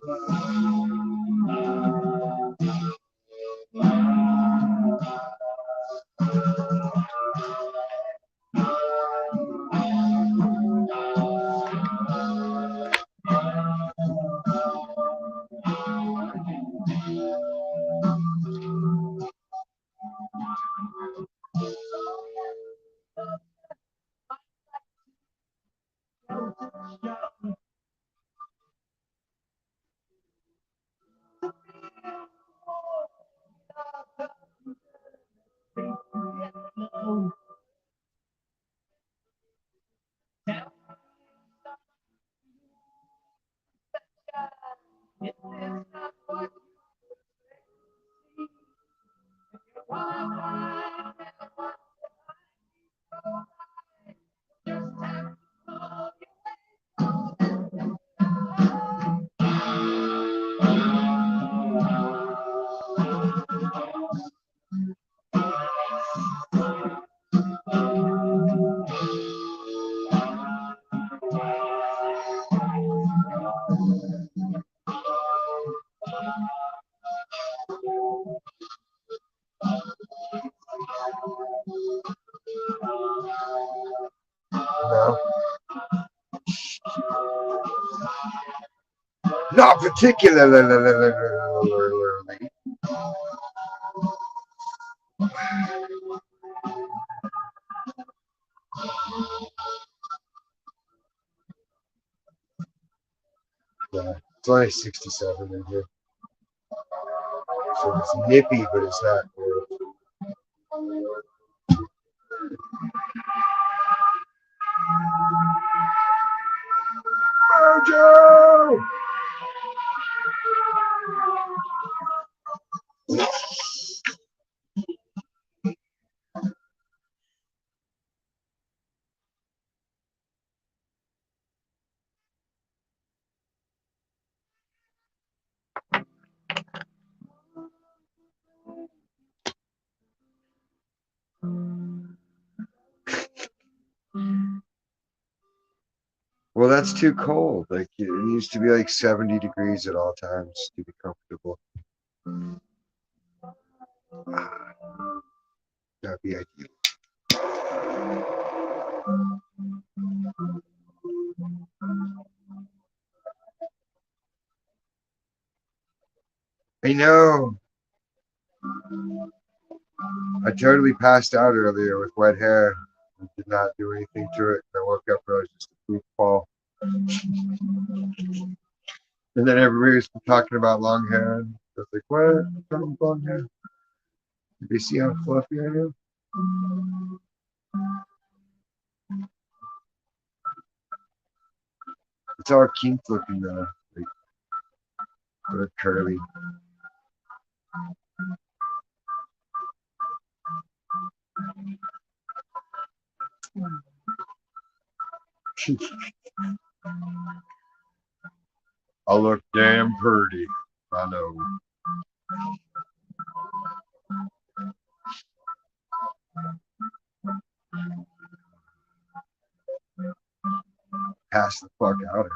No. Not particularly. 67 in here. So it's nippy, but it's not good. Mojo! Well, that's too cold. Like it needs to be like 70 degrees at all times to be comfortable. That'd be ideal. I know. I totally passed out earlier with wet hair. I did not do anything to it. I woke up and I was just a poop ball. And then everybody was talking about long hair. I was like, what? I'm talking about long hair. Did you see how fluffy I am? It's all kinked looking though. Like, sort of curly. I look damn pretty. I know. Pass the fuck out.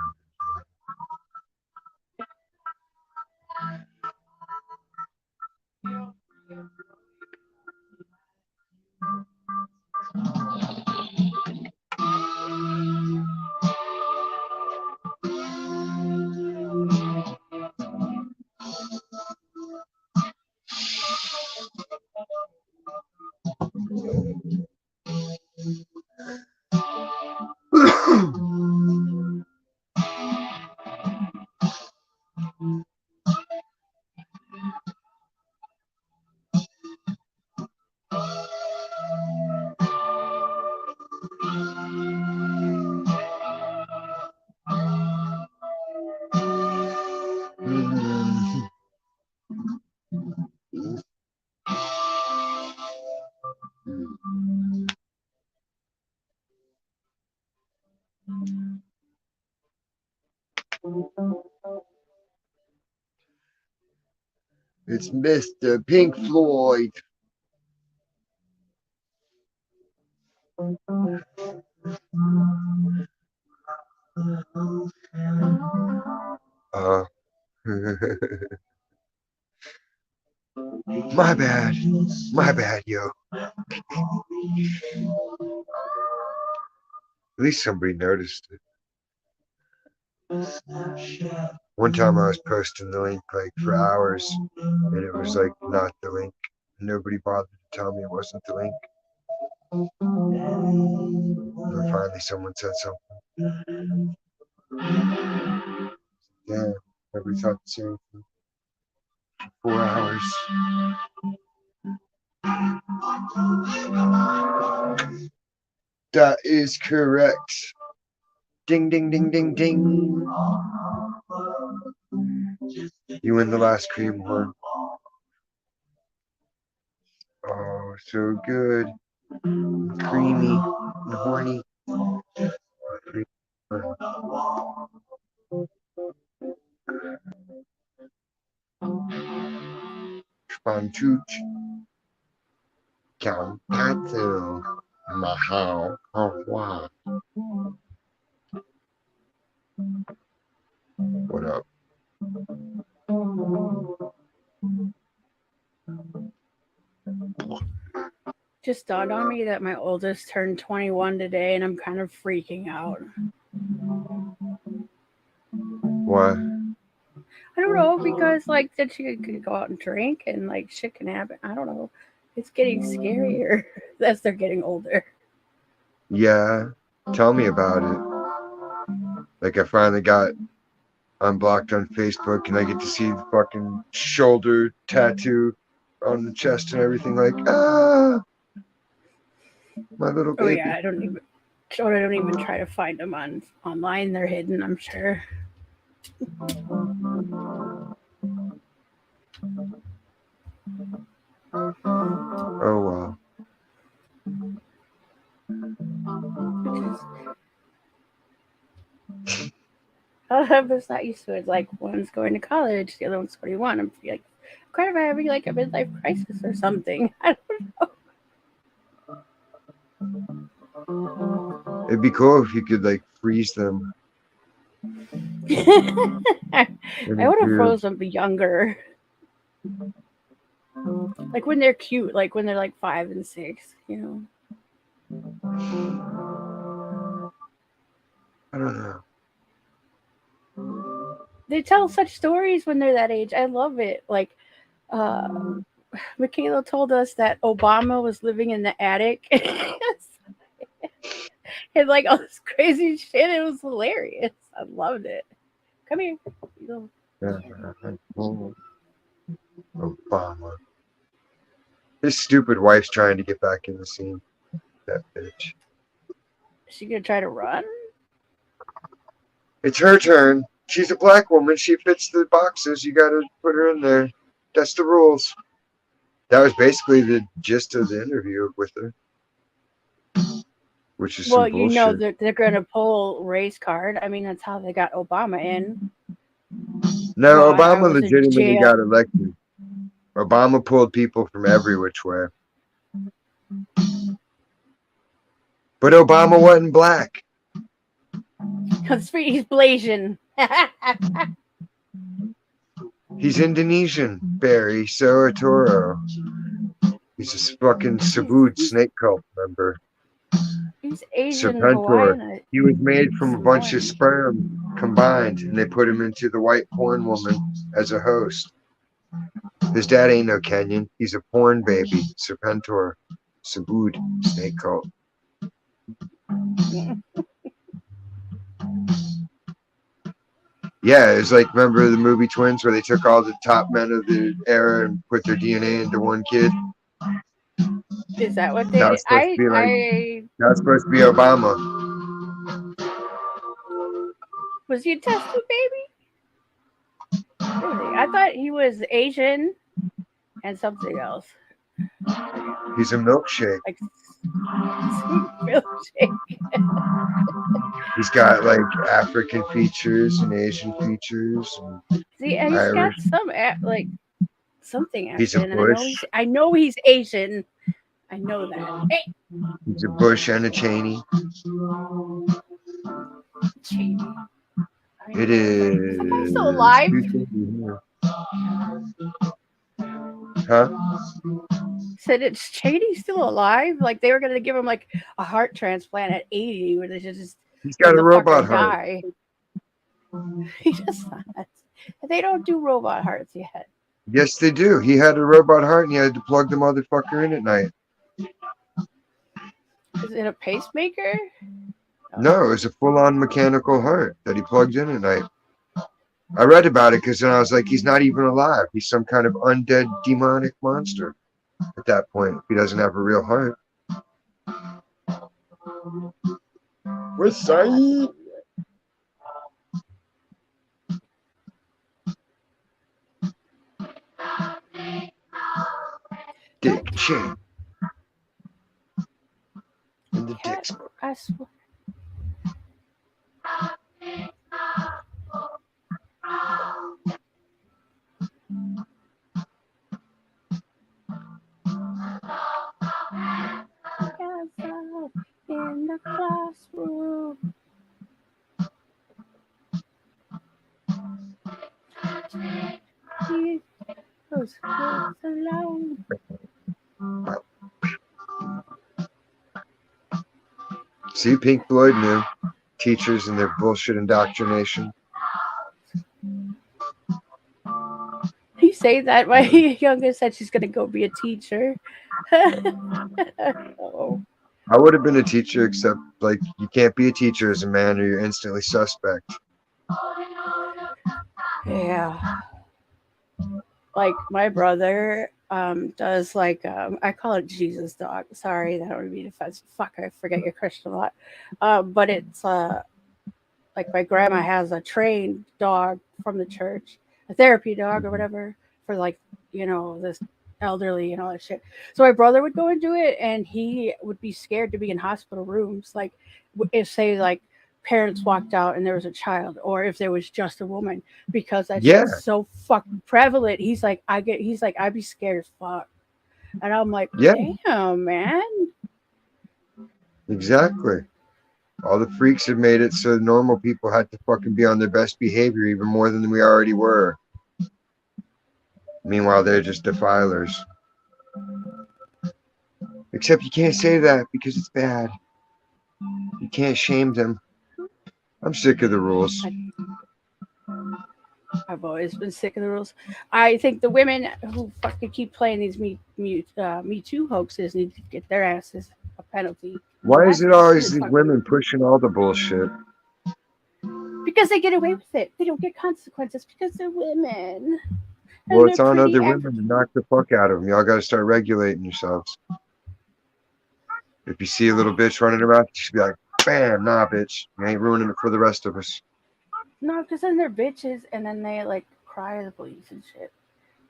It's Mr. Pink Floyd. My bad. My bad, yo. At least somebody noticed it. One time I was posting the link like for hours, and it was like not the link. Nobody bothered to tell me it wasn't the link. And then finally someone said something. Yeah, nobody thought the same thing. 4 hours. That is correct. Ding, ding, ding, ding, ding. You win the last cream one. Oh, so good. Creamy and horny. Spontuch. Countatu. Mahal. Au revoir. What up? Just dawned on me that my oldest turned 21 today, and I'm kind of freaking out. Why? I don't know, because like then she could go out and drink, and like shit can happen. I don't know. It's getting scarier as they're getting older. Yeah. Tell me about it. Like I finally got unblocked on Facebook, and I get to see the fucking shoulder tattoo on the chest and everything. Like, my little baby. Oh yeah, I don't even try to find them online. They're hidden, I'm sure. Oh wow. I'm just not used to it. Like one's going to college, the other one's 21. I'm like kind of having like a midlife crisis or something. I don't know. It'd be cool if you could like freeze them. I would have froze them younger. Like when they're cute, like when they're like 5 and 6, you know. I don't know. They tell such stories when they're that age. I love it. Like Michaela told us that Obama was living in the attic and like all this crazy shit. It was hilarious. I loved it. Come here. Obama. His stupid wife's trying to get back in the scene. That bitch. Is she gonna try to run? It's her turn. She's a black woman. She fits the boxes. You gotta put her in there. That's the rules. That was basically the gist of the interview with her. Which is well, some you know bullshit. they're gonna pull race card. I mean, that's how they got Obama in. No, Well, I Obama was in legitimately jail. got elected. Obama pulled people from every which way. But Obama wasn't black. He's Blasian. He's Indonesian, Barry Soetoro. He's a fucking Subud snake cult member. He's Asian Serpentor. Hawaiian. He was made from a bunch of sperm combined, and they put him into the white porn woman as a host. His dad ain't no Kenyan. He's a porn baby. Serpentor. Subud snake cult. Yeah, it's like, remember the movie Twins where they took all the top men of the era and put their DNA into one kid? Is that what they That did? was supposed to be like, that was supposed to be Obama. Was he a test tube baby? Really? I thought he was Asian and something else. He's a milkshake. Like milkshake. He's got like African features and Asian features. And see, he's Irish. got some like something He's a African. Bush. I know he's Asian. I know that. Hey. He's a Bush and a Cheney. Cheney. It is. Is that guy still alive? Huh? Said it's Cheney still alive? Like they were gonna give him like a heart transplant at 80, where they should just He's let got a the robot fucker heart. die. He does not. They don't do robot hearts yet. Yes, they do. He had a robot heart and he had to plug the motherfucker in at night. Is it a pacemaker? No, it was a full-on mechanical heart that he plugged in at night. I read about it because then I was like, he's not even alive. He's some kind of undead demonic monster at that point. If he doesn't have a real heart. What's that? Dick Cheney. In the Cat, dick smoke. I swear. Together in the classroom. He goes alone. See, Pink Floyd knew. Teachers and their bullshit indoctrination. You say that my youngest said she's gonna go be a teacher. Oh, I would have been a teacher, except like you can't be a teacher as a man, or you're instantly suspect. yeah. Like my brother does like I call it Jesus dog. Sorry, that would be offensive. Fuck, I forget you're Christian a lot. But it's like my grandma has a trained dog from the church, a therapy dog or whatever for like this elderly and all that shit. So my brother would go and do it, and he would be scared to be in hospital rooms. Like if say like parents walked out and there was a child, or if there was just a woman, because that Yeah, shit's so fucking prevalent. He's like I'd be scared as fuck, and I'm like, yeah, damn man. exactly. All the freaks have made it so normal people had to fucking be on their best behavior even more than we already were. Meanwhile, they're just defilers. Except you can't say that because it's bad. You can't shame them. I'm sick of the rules. I've always been sick of the rules. I think the women who fucking keep playing these Me Too hoaxes need to get their asses a penalty. Why is That's it always weird these fucking women pushing all the bullshit? because they get away with it. They don't get consequences because they're women Well, and they're it's on pretty other women to African. knock the fuck out of them. Y'all got to start regulating yourselves. If you see a little bitch running around, you should be like, bam, nah, bitch. You ain't ruining it for the rest of us. No, because then they're bitches and then they like cry to the police and shit.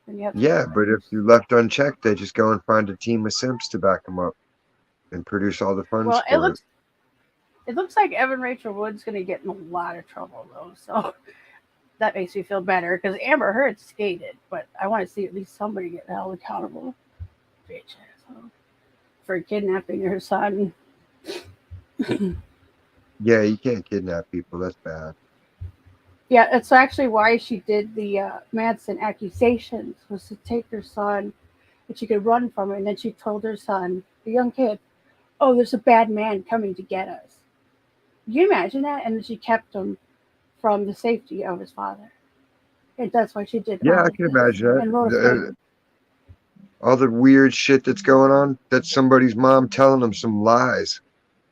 And you have to Yeah, protect but them. if you're left unchecked, they just go and find a team of simps to back them up and produce all the funds Well, it for it. looks like Evan Rachel Wood's gonna get in a lot of trouble though. So that makes me feel better because Amber Heard skated, but I want to see at least somebody get held accountable. Bitch asshole. For kidnapping her son. Yeah, you can't kidnap people. That's bad. Yeah, that's actually why she did the Manson accusations was to take her son and she could run from it. And then she told her son, the young kid, "Oh, there's a bad man coming to get us." Can you imagine that? And then she kept him from the safety of his father. And that's why she did Yeah, all I of can this imagine that. and wrote a statement. All the weird shit that's going on, that's somebody's mom telling them some lies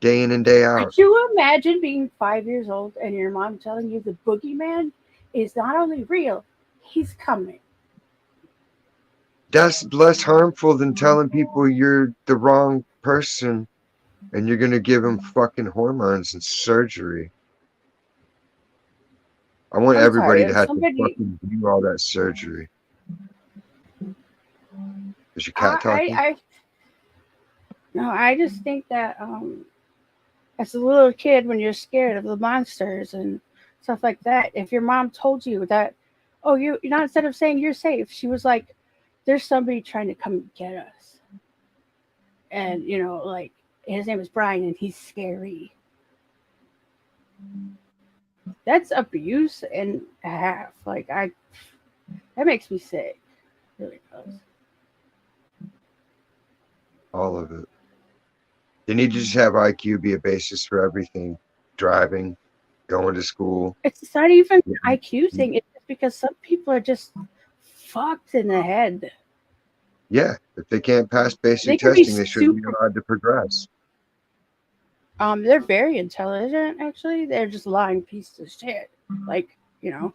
day in and day out. Could you imagine being 5 years old and your mom telling you the boogeyman is not only real, he's coming? That's less harmful than telling people you're the wrong person and you're going to give them fucking hormones and surgery. I want I'm sorry, everybody to if have to somebody, fucking do all that surgery. Is your cat I, talking? I, no, I just think that as a little kid, when you're scared of the monsters and stuff like that, if your mom told you that, oh, you not instead of saying you're safe, she was like, there's somebody trying to come get us, and like his name is Brian, and he's scary. That's abuse and a half. Like that makes me sick. It really does. All of it. They need to just have IQ be a basis for everything. Driving, going to school. It's not even Yeah. an IQ thing. It's just because some people are just fucked in the head. Yeah, if they can't pass basic They can be testing, they shouldn't be super. allowed to progress. They're very intelligent. Actually, they're just lying pieces of shit. Like, you know,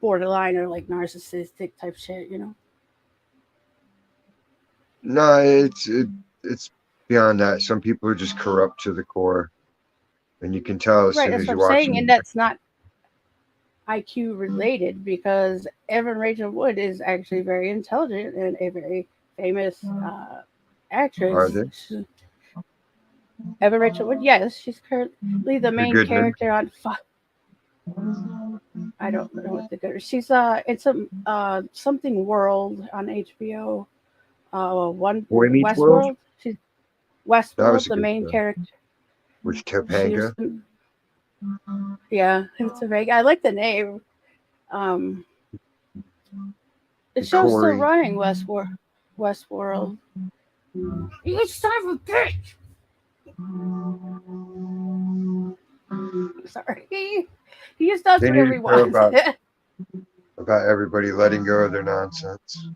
borderline or like narcissistic type shit. You know. No, it's beyond that. Some people are just corrupt to the core, and you can tell as Right. soon That's as what you I'm watch saying, them. and that's not IQ related because Evan Rachel Wood is actually very intelligent and a very famous Are actress. they? Evan Rachel Wood, yes, she's currently the The main Goodman. character on. I don't know what the good. She's it's a something World on HBO. One Boy Meets World. Westworld. She's That Westworld, was a the good main show. character. With She was. Topanga. Yeah, it's a very. I like the name. Um, the show's still Corey. running. Westworld. You son of a bitch! Sorry. He just does They need whatever to he show wants. about everybody letting go of their nonsense.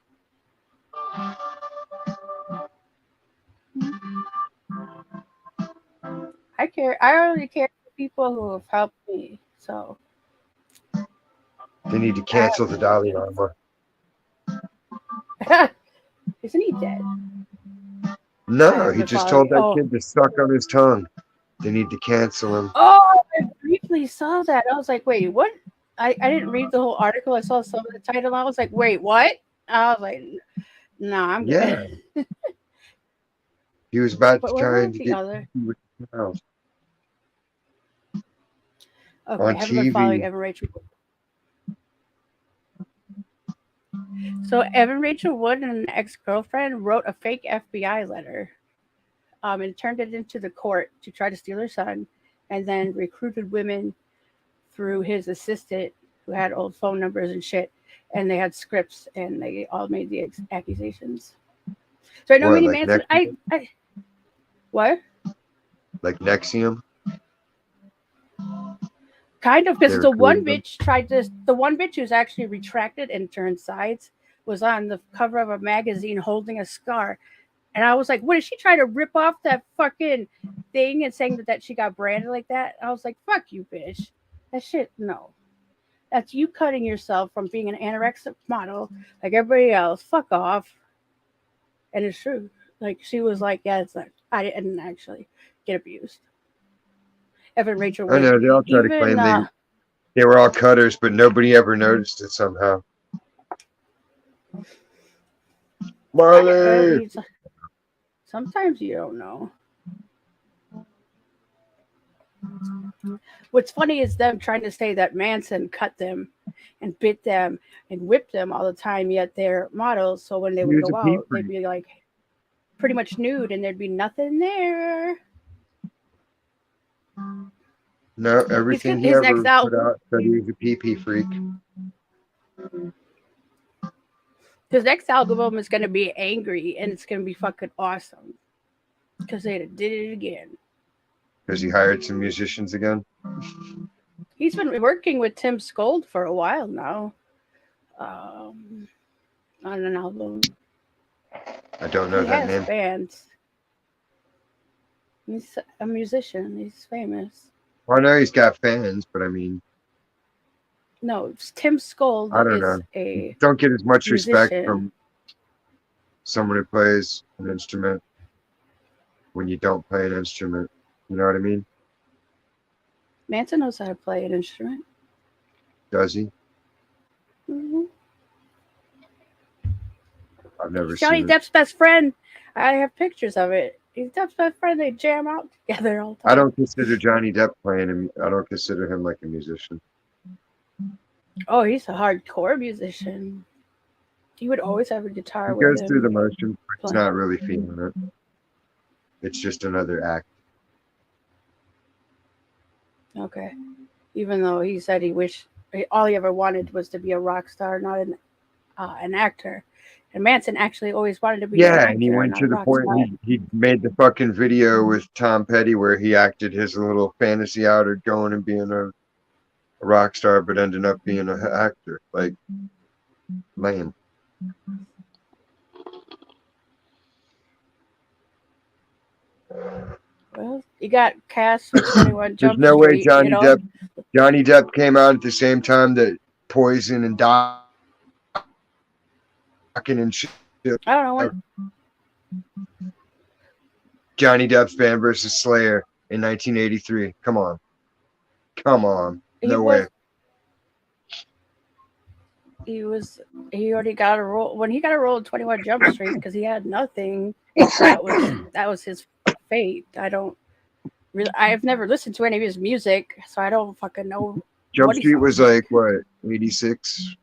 I care. I only care for people who have helped me. So They need to that cancel the Dalai Lama. isn't he dead? I No, haven't he been just following. told that kid to suck on his tongue. They need to cancel him. Oh, I briefly saw that. I was like, wait, what? I didn't read the whole article. I saw some of the title. I was like, wait, what? I was like, no, I'm Yeah, good. he was about But to what try about to the get other? with the house Okay, I on haven't been following TV. Evan Rachel. So Evan Rachel Wood and an ex-girlfriend wrote a fake FBI letter, and turned it into the court to try to steal her son, and then recruited women through his assistant who had old phone numbers and shit, and they had scripts, and they all made the accusations. So I know What, Minnie like Manson. Nexium? I what? Like Nexium? Kind of, They because recruited them. the one bitch who's actually retracted and turned sides was on the cover of a magazine holding a scar. And I was like, what is she trying to rip off that fucking thing and saying that she got branded like that? I was like, fuck you, bitch. That shit, no. That's you cutting yourself from being an anorexic model like everybody else. Fuck off. And it's true. Like she was like, yeah, it's not. I didn't actually get abused. Evan Rachel I Wood, know they all try to even claim they were all cutters, but nobody ever noticed it somehow. I Marley. mean, sometimes you don't know. What's funny is them trying to say that Manson cut them and bit them and whipped them all the time, yet they're models. So when they He would was a go pee out, they'd freak. be like pretty much nude and there'd be nothing there. No, He's everything good. he His next ever put album, out said he was a pee freak. his next album is gonna be angry and it's gonna be fucking awesome because they did it again. Because he hired some musicians again. He's been working with Tim Skold for a while now, um, on an album. I don't know He that has name. bands. He's a musician. He's famous. Well, I know he's got fans, but I mean, No, Tim Skold I don't is know. a Don't get as much respect musician. from someone who plays an instrument when you don't play an instrument. You know what I mean? Manson knows how to play an instrument. Does he? Mm-hmm. I've never He's Johnny seen it. Depp's best friend. I have pictures of it. He's Depp's best friend. They jam out together all the I time. don't consider Johnny Depp playing him. I don't consider him like a musician. Oh, he's a hardcore musician. He would always have a guitar He with goes through the him. motions, but he's Playing. not really feeling it. It's just another act. Okay. Even though he said he wished all he ever wanted was to be a rock star, not an an actor. And Manson actually always wanted to be an Yeah, and he actor and went not a to the rock point star. he made the fucking video with Tom Petty where he acted his little fantasy out of going and being a rock star, but ended up being an actor. Like, lame. Well, you got cast for 21 There's Jump no way Street, you know. Johnny Depp came out at the same time that Poison and Docking and shit. I don't know when. Johnny Depp's Band versus Slayer in 1983. Come on. Come on. He No way. was he was he already got a role when he got a role in 21 Jump Street because he had nothing. That was his fate. I've never listened to any of his music, so I don't fucking know Jump what he Street was sounds like, like. what, 86,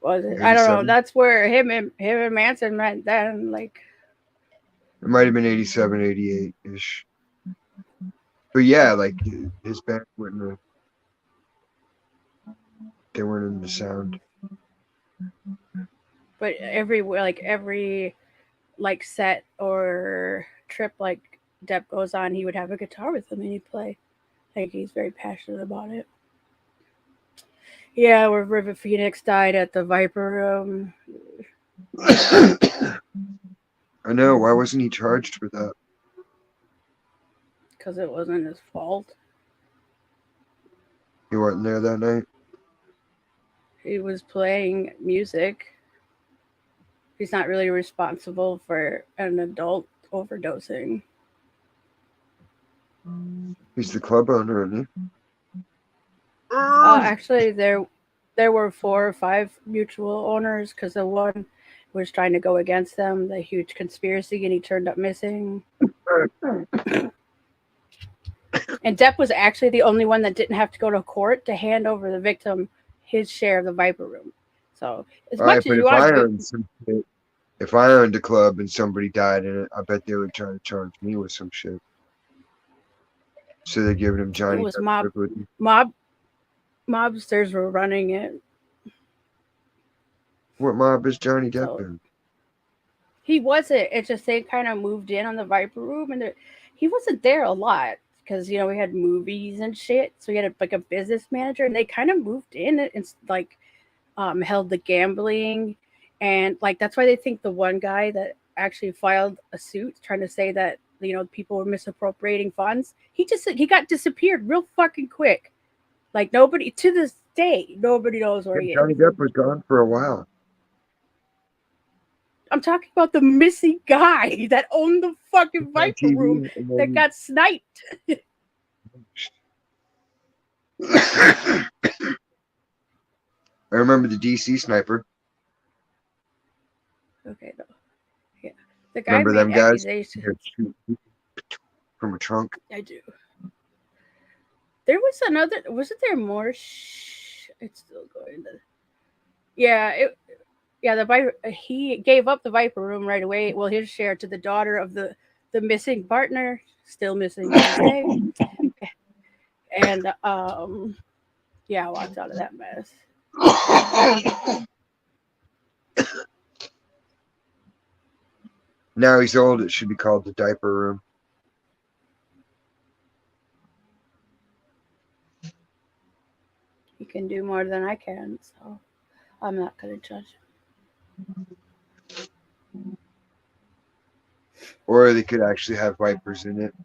Was it? I don't know. 87? That's where him and Manson met. Then like It might have been 87, 88 ish. But yeah, like his band wouldn't have, they weren't in the sound. but every like set or trip like Depp goes on, he would have a guitar with him and he'd play. Like he's very passionate about it. Yeah, where River Phoenix died at the Viper Room. I know. Why wasn't he charged for that? Because it wasn't his fault. He wasn't there that night. He was playing music. He's not really responsible for an adult overdosing. He's the club owner, isn't he? Actually, there were 4 or 5 mutual owners because the one was trying to go against them, the huge conspiracy, and he turned up missing. And Depp was actually the only one that didn't have to go to court to hand over the victim his share of the Viper Room. So as All much right, as but you want to be, if I owned a club and somebody died in it, I bet they would try to charge me with some shit. So they're giving him it Johnny was Depp privilege. mobsters were running it. What mob is Johnny Depp So in? he wasn't. It just they kind of moved in on the Viper Room, and he wasn't there a lot because we had movies and shit. So he had like a business manager, and they kind of moved in and like held the gambling, and like that's why they think the one guy that actually filed a suit trying to say that people were misappropriating funds. He got disappeared real fucking quick. Like nobody to this day, nobody knows where Yeah, he is. Johnny Depp was gone for a while. I'm talking about the missing guy that owned the fucking On Viper Room TV, and that then got sniped. I remember the DC sniper. Okay, no. Yeah. The guy Remember made them guys? accusations. They'd shoot from a trunk. I do. There was another. Wasn't there more? It's still going. Yeah, the Viper. He gave up the Viper Room right away. Well, his share to the daughter of the missing partner, still missing to this day. And yeah, I walked out of that mess. Now he's old. It should be called the diaper room. He can do more than I can, so I'm not gonna judge him. Or they could actually have vipers in it.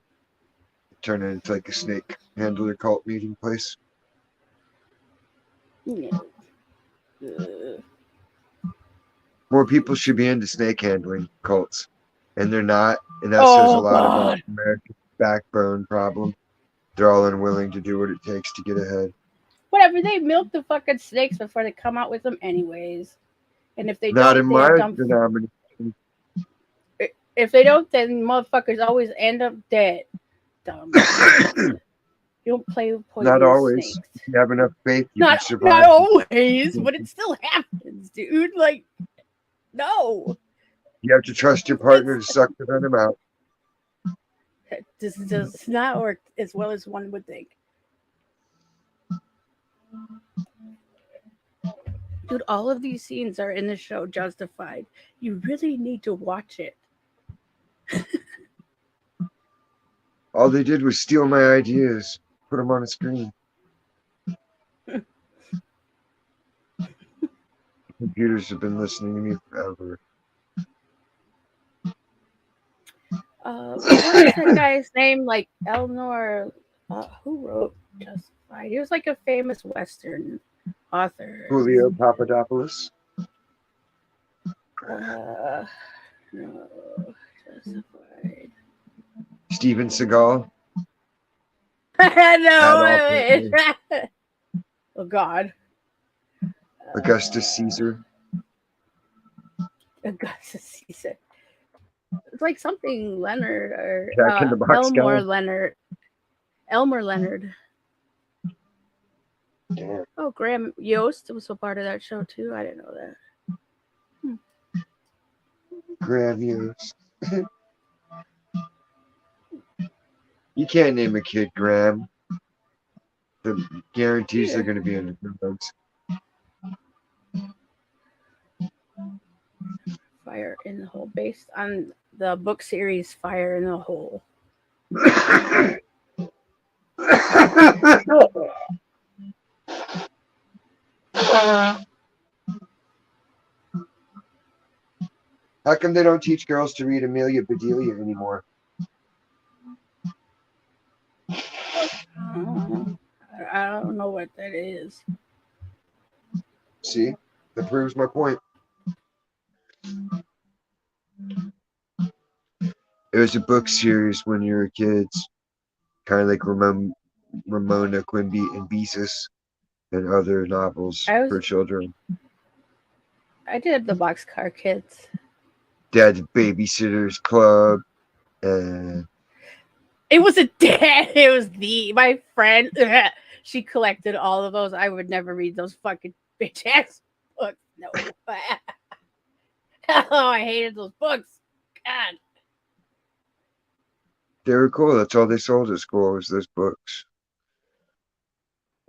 Turn it into like a snake handler cult meeting place. Yeah. More people should be into snake handling cults. And they're not. And that says a lot about America's backbone problem. They're all unwilling to do what it takes to get ahead. Whatever, they milk the fucking snakes before they come out with them anyways. And if they Not don't, in they my dump. denomination. If they don't, then motherfuckers always end up dead. Dumb. You don't play with poisonous Not always. snakes. If you have enough faith, you can Not survive. always, but it still happens, dude. Like, no. You have to trust your partner to suck the venom out. This does not work as well as one would think. Dude, all of these scenes are in the show Justified. You really need to watch it. All they did was steal my ideas, put them on a screen. Computers have been listening to me forever. What is that guy's name? Like Eleanor, who wrote Justified? He was like a famous Western author. Julio Papadopoulos. No, Justified. Steven Seagal. No, oh God. Augustus Caesar. Augustus Caesar. It's like something Leonard or Jack in the Box Elmore guy. Leonard. Elmer Leonard. Damn. Oh, Graham Yost was a part of that show too. I didn't know that. Graham Yost. You can't name a kid Graham. The guarantees they're going to be in the drugs. Fire in the Hole, based on the book series Fire in the Hole. How come they don't teach girls to read Amelia Bedelia anymore? I don't know what that is. See? That proves my point. It was a book series when you were kids. Kind of like Ramona Quimby and Beezus and other novels for children. I did the Boxcar Kids. Dad's Babysitter's Club. And it was my friend. She collected all of those. I would never read those fucking bitch ass books. No. Oh, I hated those books. God. They were cool. That's all they sold at school was those books.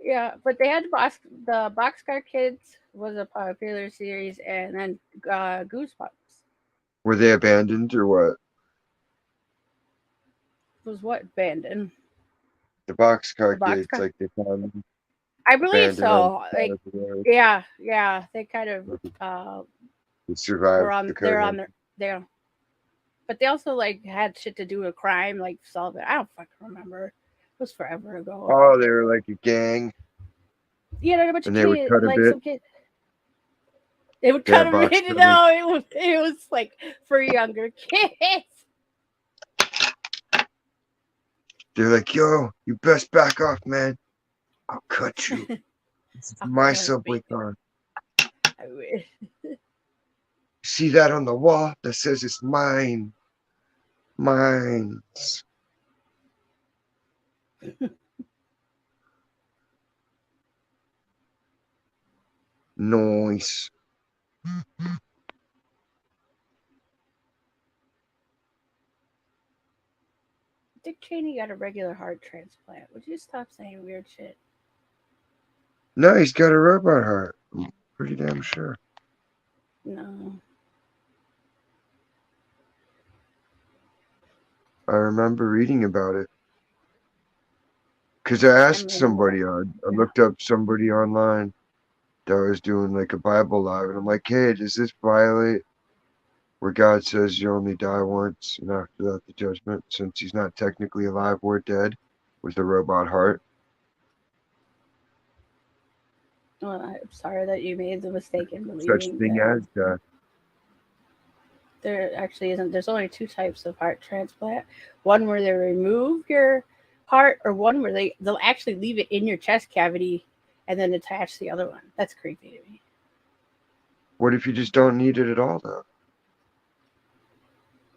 Yeah, but they had the Boxcar Kids was a popular series, and then Goosebumps. Were they abandoned or what? Was what abandoned? The Boxcar Kids, like they found them. I believe so. Like, yeah, they kind of survived. They're on their. But they also like had shit to do with crime, like solve it. I don't fucking remember. It was forever ago. Oh, they were like a gang. Yeah, they're a bunch of kids, would cut like a bit. some kid. They would cut a bit. No, it was like for younger kids. They're like, yo, you best back off, man. I'll cut you. This is my subway car. I wish. See that on the wall that says it's mine. Mine's. Noise. Dick Cheney got a regular heart transplant. Would you stop saying weird shit? No, he's got a robot heart. I'm pretty damn sure. No. I remember reading about it. Because I asked somebody, I looked up somebody online that was doing like a Bible live, and I'm like, hey, does this violate where God says you only die once and after that the judgment, since he's not technically alive or dead with a robot heart? Well, I'm sorry that you made the mistake in believing such thing as death. There actually isn't. There's only two types of heart transplant. One where they remove your heart, or one where they'll actually leave it in your chest cavity and then attach the other one. That's creepy to me. What if you just don't need it at all, though?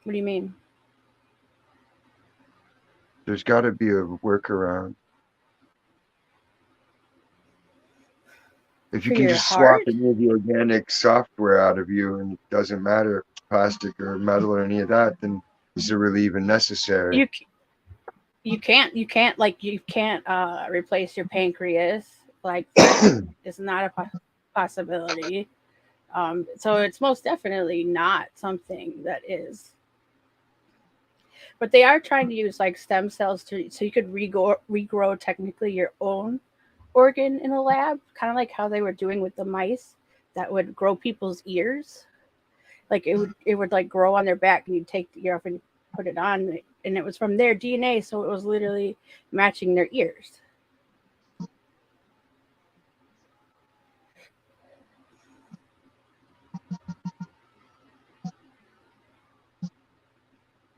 What do you mean? There's got to be a workaround. If you can just swap any of the organic software out of you and it doesn't matter if it's plastic or metal or any of that, then is it really even necessary? You can't replace your pancreas. Like that is not a possibility. So it's most definitely not something that is. But they are trying to use like stem cells so you could regrow technically your own organ in a lab, kind of like how they were doing with the mice that would grow people's ears. Like it would like grow on their back, and you'd take the ear off and put it on, and it was from their DNA, so it was literally matching their ears.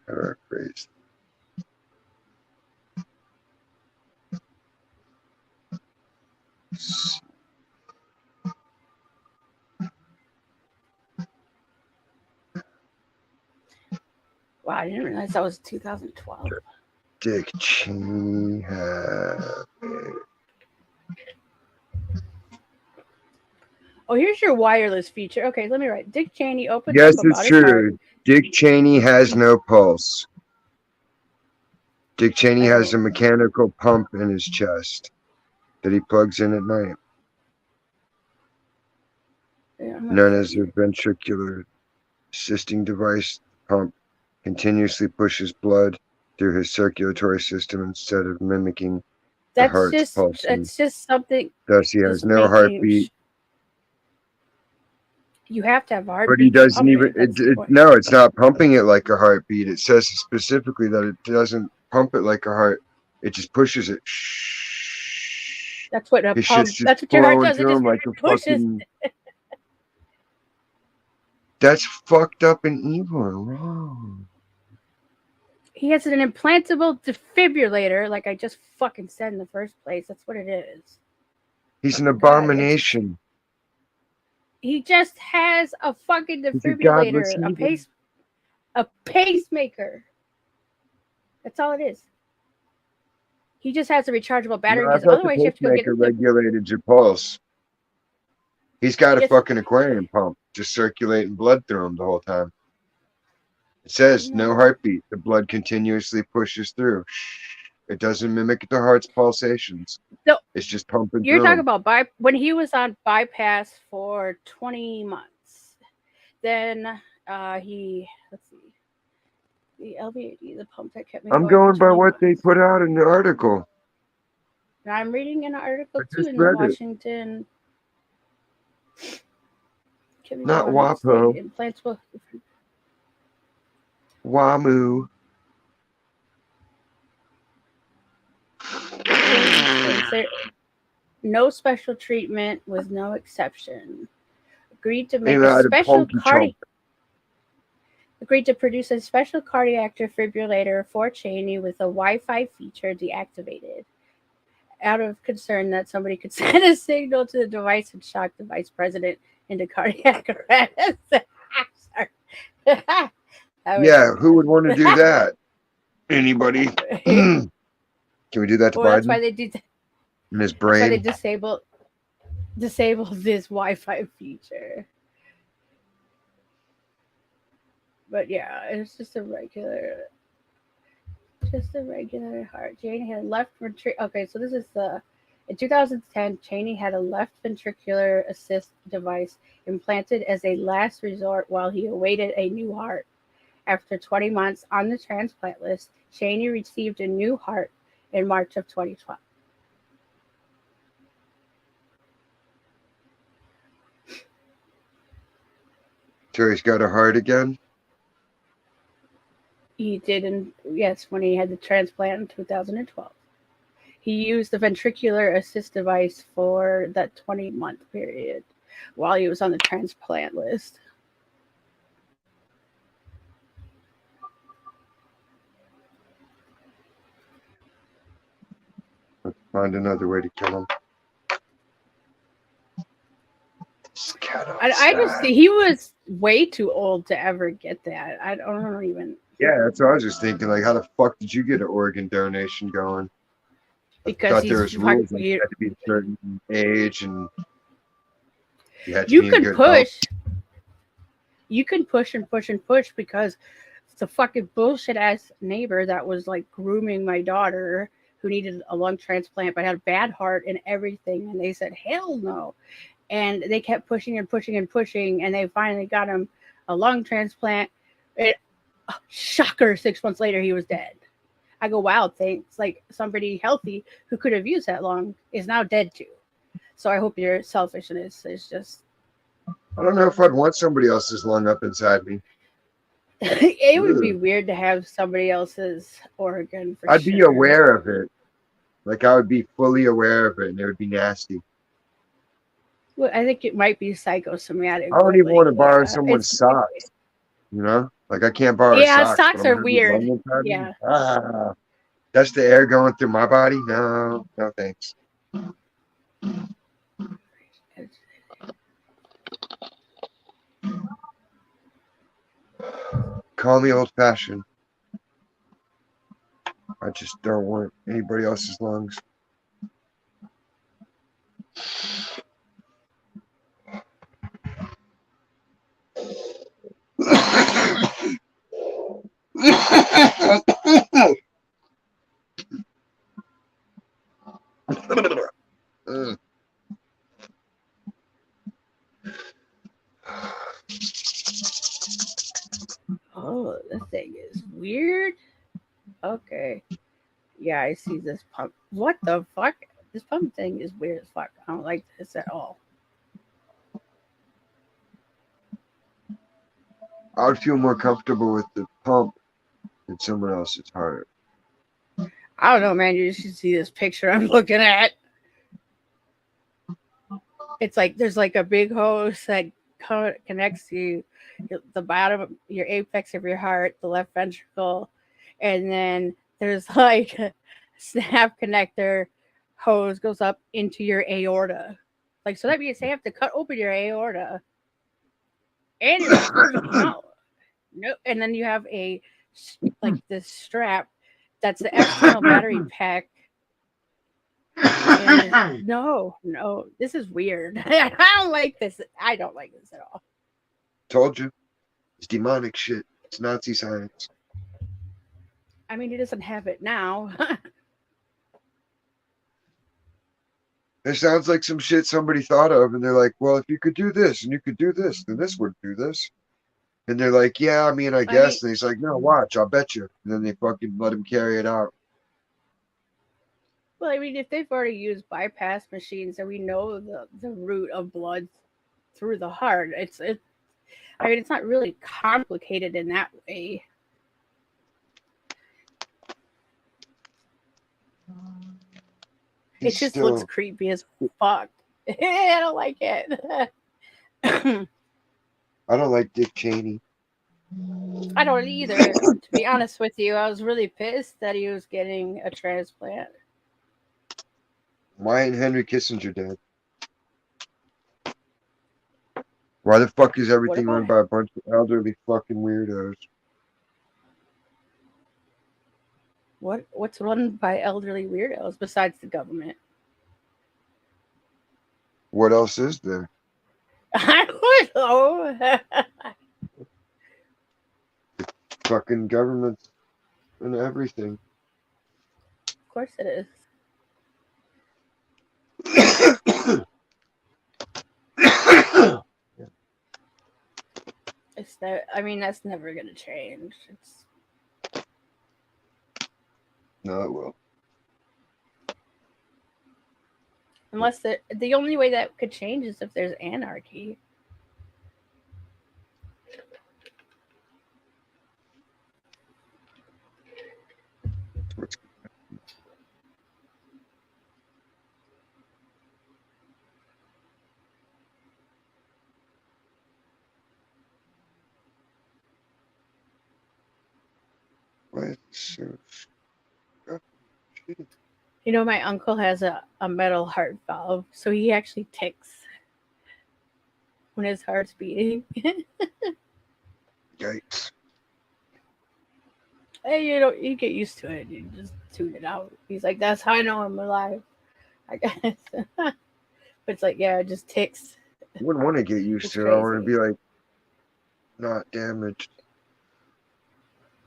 Paraphrase. Wow, I didn't realize that was 2012. Dick Cheney had. Oh, here's your wireless feature. Okay, let me write. Dick Cheney opened Yes, up it's about his heart. true. Dick Cheney has no pulse. Dick Cheney has a mechanical pump in his chest that he plugs in at night, known as a ventricular assisting device. The pump continuously pushes blood through his circulatory system instead of mimicking the heart's pulsing. That's just something. Thus, he has no heartbeat. You have to have a heartbeat. But he doesn't even. No, it's not pumping it like a heartbeat. It says specifically that it doesn't pump it like a heart. It just pushes it. That's what a His pump. shit's just That's what your heart flowing does. It through him just like a pushes. fucking. That's fucked up and evil and wrong. He has an implantable defibrillator, like I just fucking said in the first place. That's what it is. He's an abomination. He just has a fucking defibrillator, a pacemaker. That's all it is. He just has a rechargeable battery, because otherwise you have to go get regulated your pulse. He's got a fucking aquarium pump just circulating blood through him the whole time. It says no heartbeat. The blood continuously pushes through. It doesn't mimic the heart's pulsations. No, it's just pumping You're through talking him. about when he was on bypass for 20 months. Then let's see, the LVAD, the pump that kept me going. I'm going by what they put out in the article. And I'm reading an article too in the Washington. Not WAPO. Implantable. WAMU. No special treatment with no exception. Agreed to make a special Agreed to produce a special cardiac defibrillator for Cheney with a Wi-Fi feature deactivated, out of concern that somebody could send a signal to the device and shock the vice president into cardiac arrest. Yeah, who would want to do that? Anybody? Can we do that to Biden? That's why they do that. In his brain. That's why they disable this Wi-Fi feature. But yeah, it's just a regular heart. Cheney had left ventricular. Okay, so this is in 2010, Cheney had a left ventricular assist device implanted as a last resort while he awaited a new heart. After 20 months on the transplant list, Cheney received a new heart in March of 2012. So he's got a heart again? He did, when he had the transplant in 2012. He used the ventricular assist device for that 20-month period while he was on the transplant list. Let's find another way to kill him. I just think he was way too old to ever get that. I don't even. Yeah, that's what I was just thinking. Like, how the fuck did you get an organ donation going? Because I thought there was rules. Like, you had to be a certain age, and you can push. You can push and push and push because it's a fucking bullshit ass neighbor that was like grooming my daughter who needed a lung transplant but had a bad heart and everything, and they said hell no. and they kept pushing and pushing and pushing, and they finally got him a lung transplant. It, shocker, 6 months later, he was dead. I go, wow, thanks. Like somebody healthy who could have used that lung is now dead too. So I hope your selfishness is just. I don't know if I'd want somebody else's lung up inside me. It would be weird to have somebody else's organ for I'd sure. be aware of it. Like I would be fully aware of it, and it would be nasty. Well, I think it might be psychosomatic. I don't even want to borrow yeah, someone's socks. You know, like I can't borrow socks. Socks are weird. Yeah. That's the air going through my body. No, no thanks. Call me old-fashioned. I just don't want anybody else's lungs. Oh, this thing is weird. Okay. Yeah, I see this pump. What the fuck? This pump thing is weird as fuck. I don't like this at all. I would feel more comfortable with the pump than someone else's heart. I don't know, man. You should see this picture I'm looking at. It's like there's like a big hose that connects to the bottom, your apex of your heart, the left ventricle, and then there's like a snap connector hose goes up into your aorta. Like, so that means they have to cut open your aorta and it's out. No, and then you have a like this strap that's the external battery pack. And no, this is weird. I don't like this. I don't like this at all. Told you, it's demonic shit. It's Nazi science. I mean, he doesn't have it now. It sounds like some shit somebody thought of, and they're like, well, if you could do this and you could do this, then this would do this. And they're like, yeah, I mean, I guess. And he's like, no, watch, I'll bet you. And then they fucking let him carry it out. Well, I mean, if they've already used bypass machines and we know the route of blood through the heart, I mean, it's not really complicated in that way. It just looks creepy as fuck. I don't like it. I don't like Dick Cheney. I don't either. To be honest with you, I was really pissed that he was getting a transplant. Why ain't Henry Kissinger dead? Why the fuck is everything run by a bunch of elderly fucking weirdos? What's run by elderly weirdos besides the government? What else is there? I don't know. The fucking government and everything. Of course it is. It's that. I mean, that's never gonna change. No, it will. Unless the only way that could change is if there's anarchy. Why is so shitty? You know, my uncle has a metal heart valve, so he actually ticks when his heart's beating. Yikes. Hey, you get used to it. You just tune it out. He's like, that's how I know I'm alive. I guess. But it's like, yeah, it just ticks. I wouldn't want to get used to it. I want to be like, not damaged.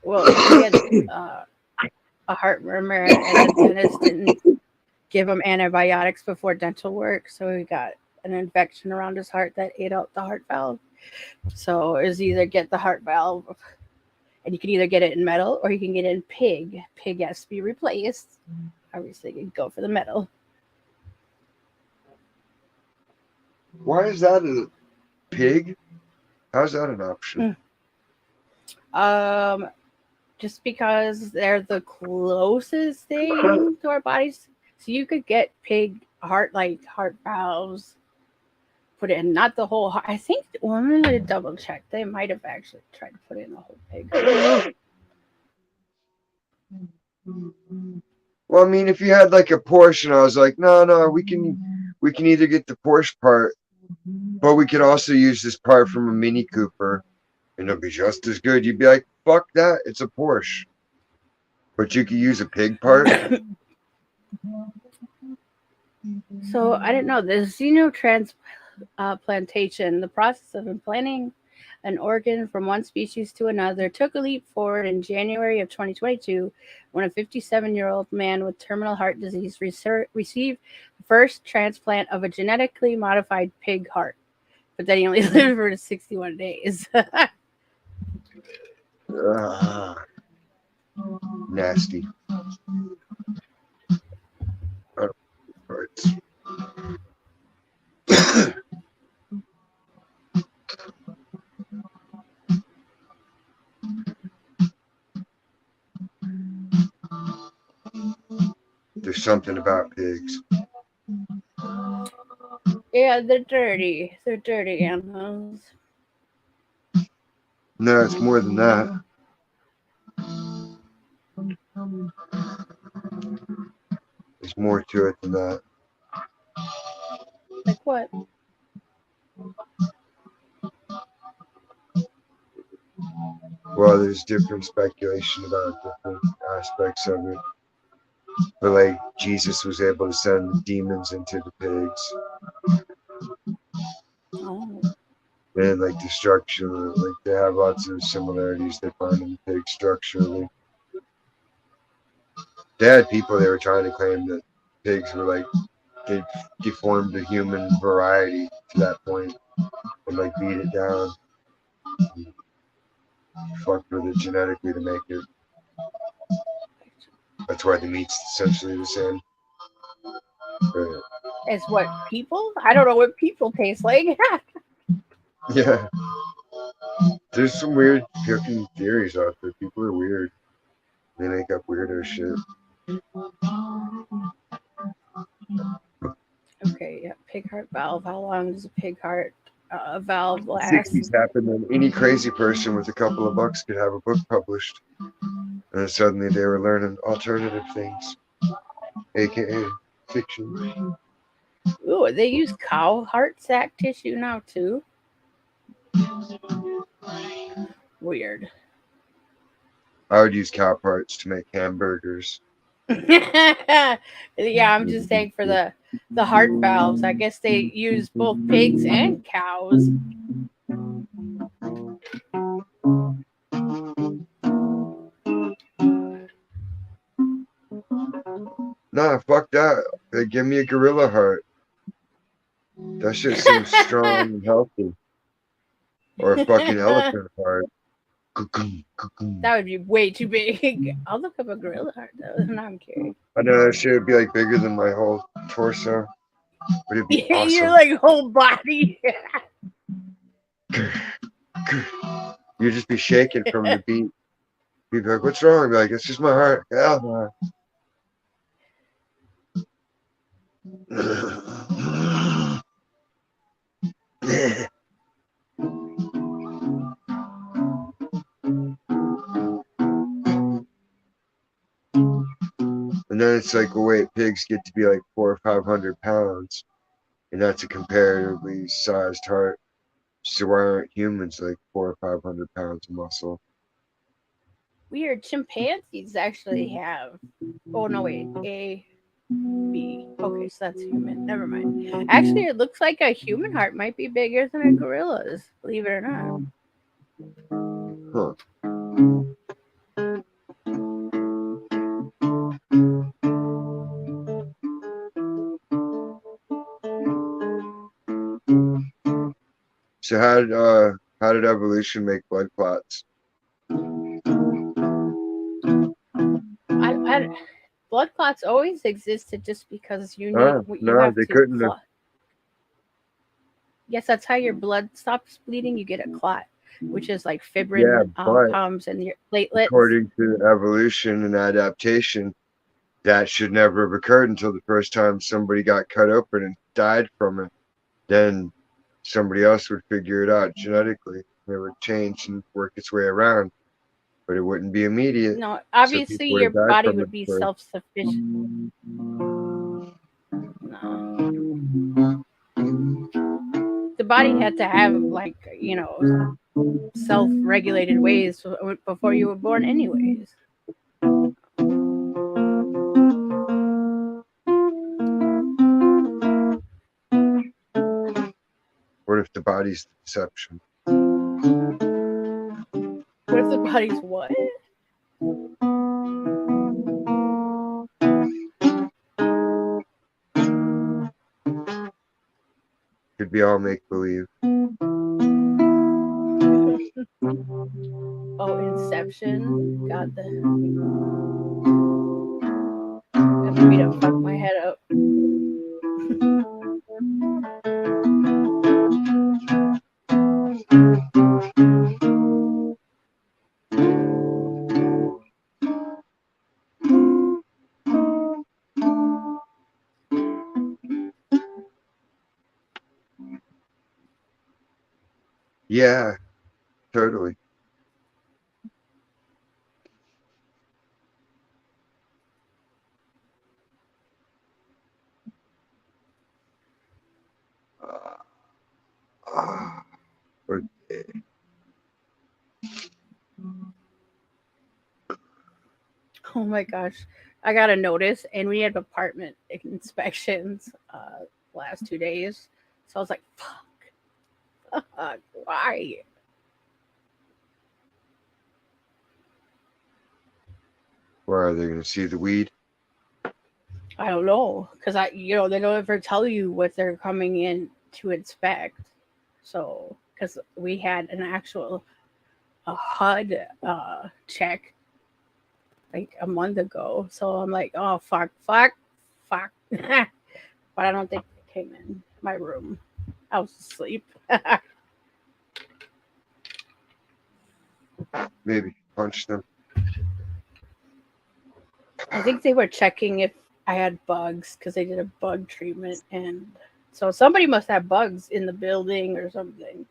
Well, he had a heart murmur, and the dentist didn't give him antibiotics before dental work, so he got an infection around his heart that ate out the heart valve. So is either get the heart valve, and you can either get it in metal or you can get it in pig. Pig has to be replaced. Obviously, you go for the metal. Why is that a pig? How's that an option? Just because they're the closest thing to our bodies. So you could get pig heart valves, put it in, not the whole heart. I think, well, I'm gonna double check. They might have actually tried to put in the whole pig. Well, I mean, if you had like a Porsche, and I was like, no, we can either get the Porsche part, but we could also use this part from a Mini Cooper, and it'll be just as good. You'd be like, fuck that, it's a Porsche. But you could use a pig part. So I didn't know the xenotransplantation, the process of implanting an organ from one species to another, took a leap forward in January of 2022 when a 57-year-old man with terminal heart disease received the first transplant of a genetically modified pig heart. But then he only lived for 61 days. Nasty. Parts. There's something about pigs. Yeah, they're dirty. They're dirty animals. No, it's more than that. There's more to it than that. Like what? Well, there's different speculation about different aspects of it. But like Jesus was able to send demons into the pigs. Oh. And like the structure, like they have lots of similarities they find in pigs structurally. They had people they were trying to claim that pigs were like they deformed the human variety to that point and like beat it down. Fucked with it genetically to make it. That's why the meat's essentially the same. But, As what, people? I don't know what people taste like. yeah. There's some weird fucking theories out there. People are weird. They make up weirder shit. Okay, yeah, pig heart valve. How long does a pig heart valve last? 60s happened, and any crazy person with a couple of bucks could have a book published. And then suddenly they were learning alternative things, aka fiction. Ooh, they use cow heart sac tissue now too. Weird. I would use cow parts to make hamburgers. Yeah, I'm just saying for the heart valves. I guess they use both pigs and cows. Nah, fuck that. They give me a gorilla heart. That shit seems strong and healthy. Or a fucking elephant heart. That would be way too big. I'll look up a gorilla heart though. Now I'm curious. I know that shit would be like bigger than my whole torso. But it'd be awesome. You're like whole body. You'd just be shaking from the beat. You'd be like, what's wrong? I'd be like, it's just my heart. Hell no. And then it's like, well, wait, pigs get to be like 400 or 500 pounds, and that's a comparatively sized heart. So why aren't humans like 400 or 500 pounds of muscle? Weird. Chimpanzees actually have. Oh no, wait. A, B. Okay, so that's human. Never mind. Actually, it looks like a human heart might be bigger than a gorilla's. Believe it or not. Huh. So how did evolution make blood clots? Blood clots always existed just because you have They to couldn't have. clot. Yes, that's how your blood stops bleeding. You get a clot, which is like Yeah, fibrin but comes in your platelets. according to evolution and adaptation, that should never have occurred until the first time somebody got cut open and died from it. Then somebody else would figure it out genetically. It would change and work its way around, but it wouldn't be immediate. No, So obviously people would your have died body from it would be first. self-sufficient. No. The body had to have like self-regulated ways before you were born, anyways. What if the body's the deception? What if the body's what? Could be all make believe. Oh, Inception. God, that movie done fucked my head up. Yeah, totally. Okay. Oh my gosh. I got a notice and we had apartment inspections last 2 days. So I was like, fuck, why? Where are they going to see the weed? I don't know. Because they don't ever tell you what they're coming in to inspect. So, because we had an actual HUD check like a month ago. So I'm like, oh, fuck. But I don't think they came in my room. I was asleep. Maybe punch them. I think they were checking if I had bugs because they did a bug treatment. And so somebody must have bugs in the building or something.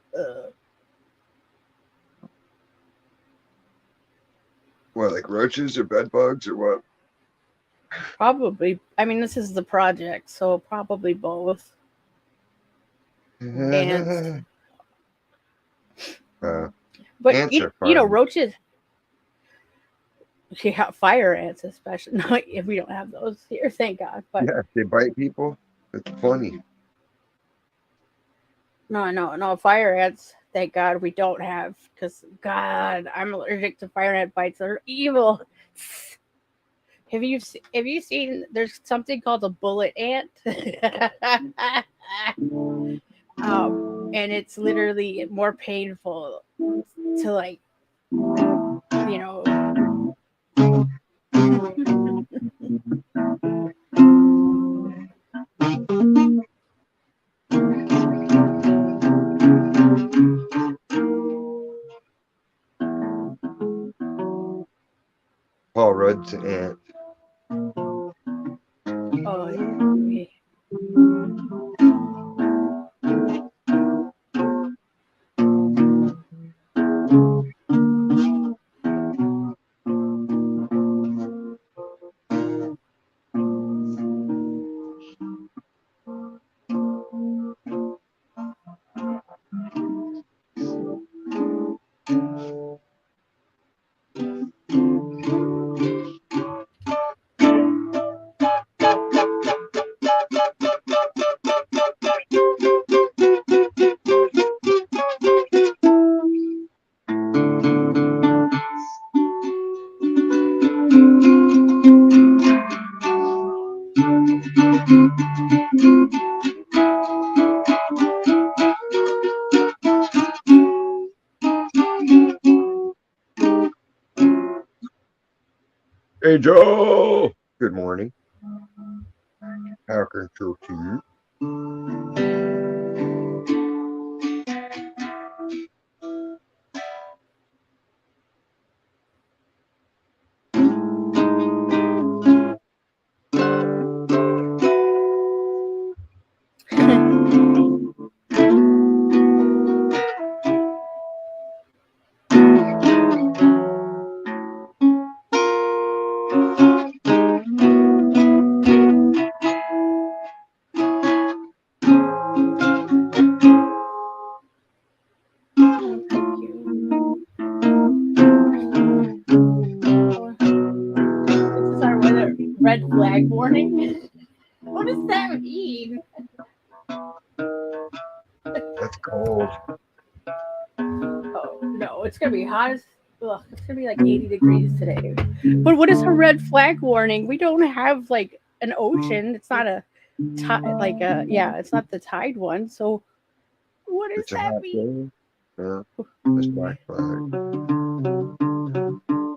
What, like roaches or bed bugs or what? Probably. I mean, this is the project, so probably both. Ants. But Ants are fun. roaches. Yeah, fire ants especially. No, if we don't have those here, thank God. But Yeah, if they bite people, it's funny. no, fire ants. Thank God we don't have, because God, I'm allergic to fire ant bites. They're evil. Have you seen? There's something called a bullet ant, and it's literally more painful to like, you know. Paul Rudd's ant. Oh, yeah. Hey, Joe. Good morning. How can I talk to you? Oh, thank you. This is our weather red flag warning. What does that mean? That's cold. Oh no, it's gonna be hot as it's gonna be like 80 degrees today. But what is a red flag warning? We don't have like an ocean. It's not a it's not the tide one. So what does It's a that hot mean? day. Yeah, it's black flag.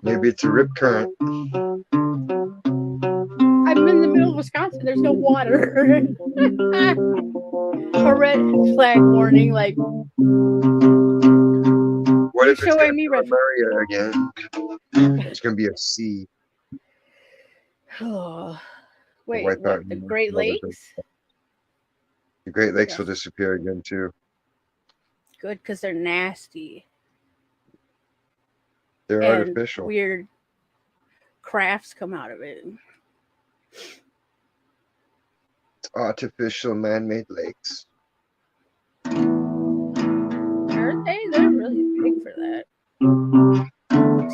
Maybe it's a rip current. I'm in the middle of Wisconsin. There's no water. A red flag warning. Like What you're if it's gonna showing me red. Maria again? It's gonna be a sea. Oh, To wait, wipe out what? The Great another big. Lakes? The Great Lakes Yes, will disappear again too. good because they're nasty They're and artificial. weird crafts come out of it. It's artificial man-made lakes. Aren't they? They're really big for that.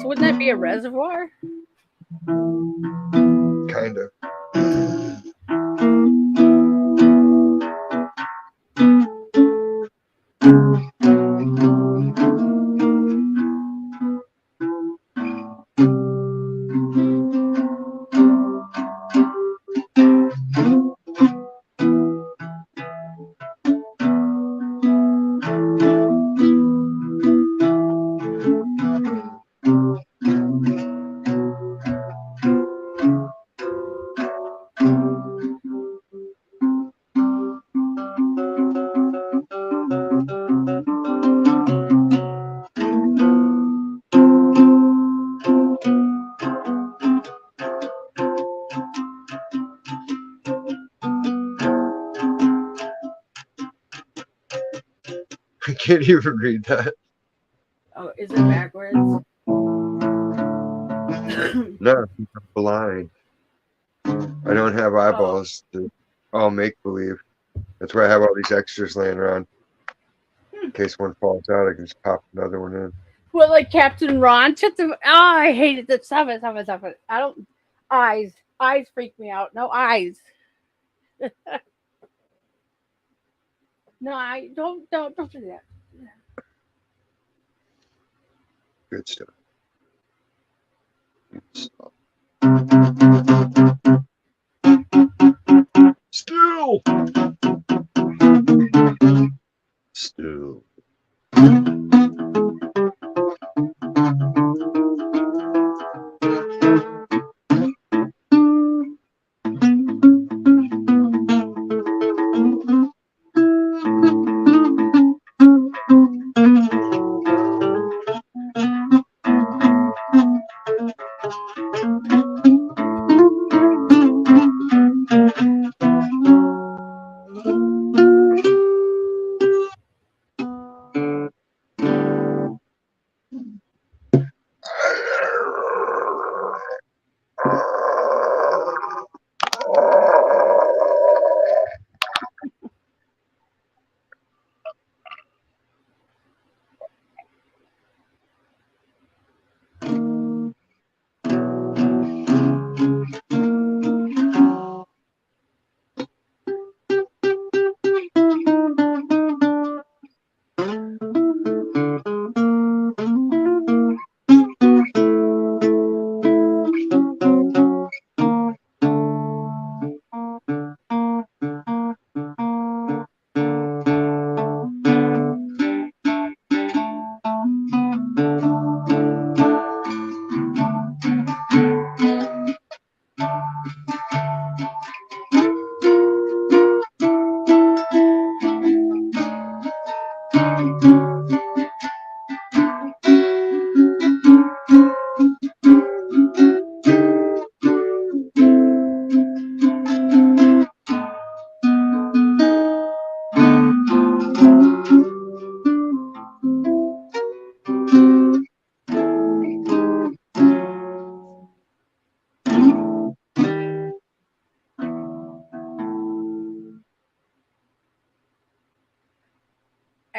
So wouldn't that be a reservoir? Kind of. I can't even read that. Oh, is it backwards? No, I'm blind. I don't have Oh, eyeballs to all make believe. That's why I have all these extras laying around. In case one falls out, I can just pop another one in. what like Captain Ron? Shut the. Oh, I hated the stop it. I don't. Eyes freak me out. No eyes. No, I don't do that. Good stuff. Stop. Still. Still.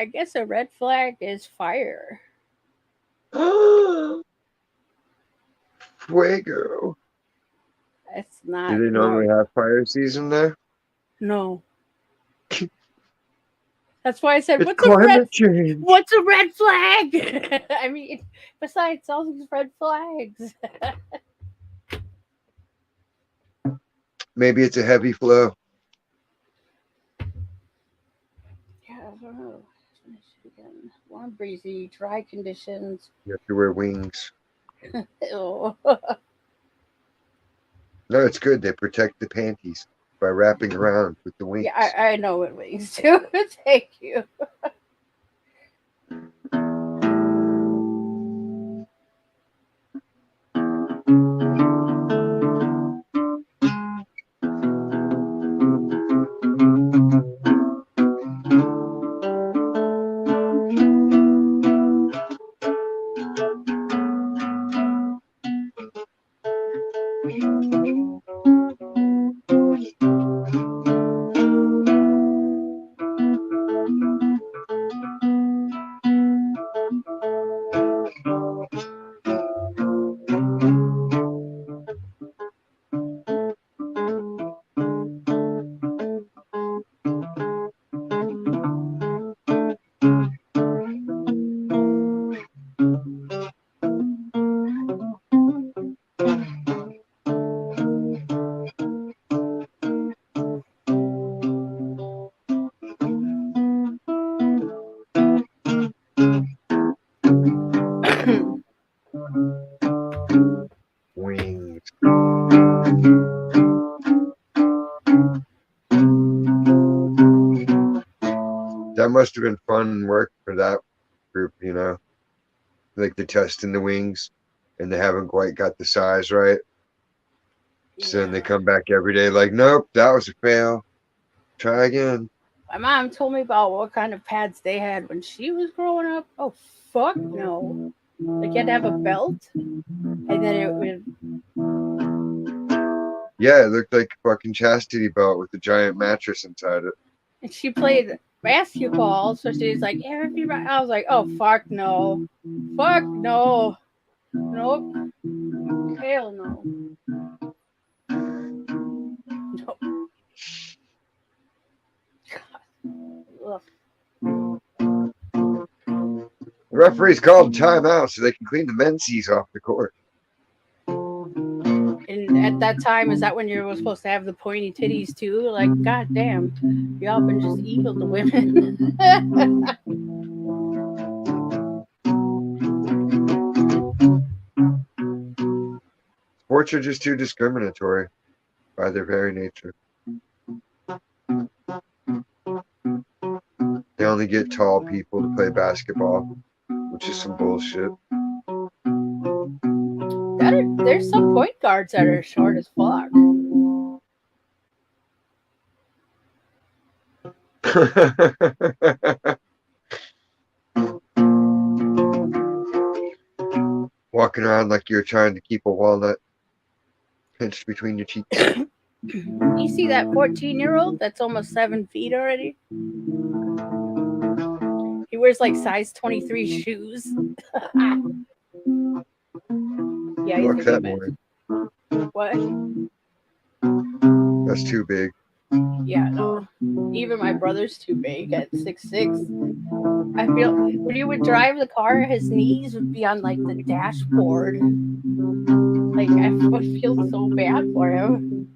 I guess a red flag is fire. Fuego. It's Do not. they normally have fire season there? No. That's why I said, It's climate change. what's a red flag? I mean, besides all these red flags. Maybe it's a heavy flow. Yeah, I don't know. Warm, breezy, dry conditions. You have to wear wings. Ew. No, it's good. They protect the panties by wrapping around with the wings. Yeah, I know what wings do. Thank you. Wings. That must have been fun work for that group, you know? Like the testing the wings and they haven't quite got the size right. So then they come back every day like, nope, that was a fail. Try again. My mom told me about what kind of pads they had when she was growing up. Oh, fuck no. Like you had to have a belt, and then it would. Yeah, it looked like a fucking chastity belt with a giant mattress inside it. And she played basketball, so she's like, "Yeah, if you right." I was like, "Oh, fuck no, fuck no, nope, hell no." Nope. Ugh. The referee's called timeout so they can clean the menses off the court. And at that time, is that when you were supposed to have the pointy titties too? Like, goddamn, y'all been just evil to women. Sports are just too discriminatory by their very nature. They only get tall people to play basketball, which is some bullshit. There's some point guards that are short as fuck. Walking around like you're trying to keep a walnut pinched between your cheeks. You see that 14-year-old that's almost 7 feet already? He wears like size 23 shoes. Yeah, he's Fuck that boy. What? That's too big. Yeah, no. Even my brother's too big at 6'6". I feel when he would drive the car, his knees would be on like the dashboard. Like I would feel so bad for him.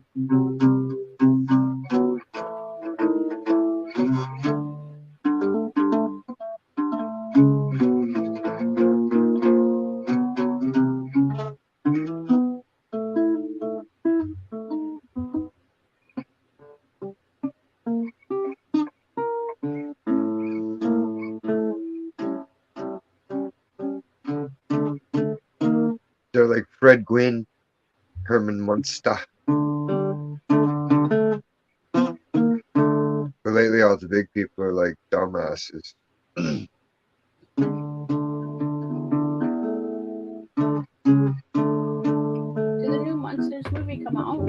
They're like Fred Gwynn, Herman Munster. But lately, all the big people are like dumbasses. Did the new Monsters movie come out?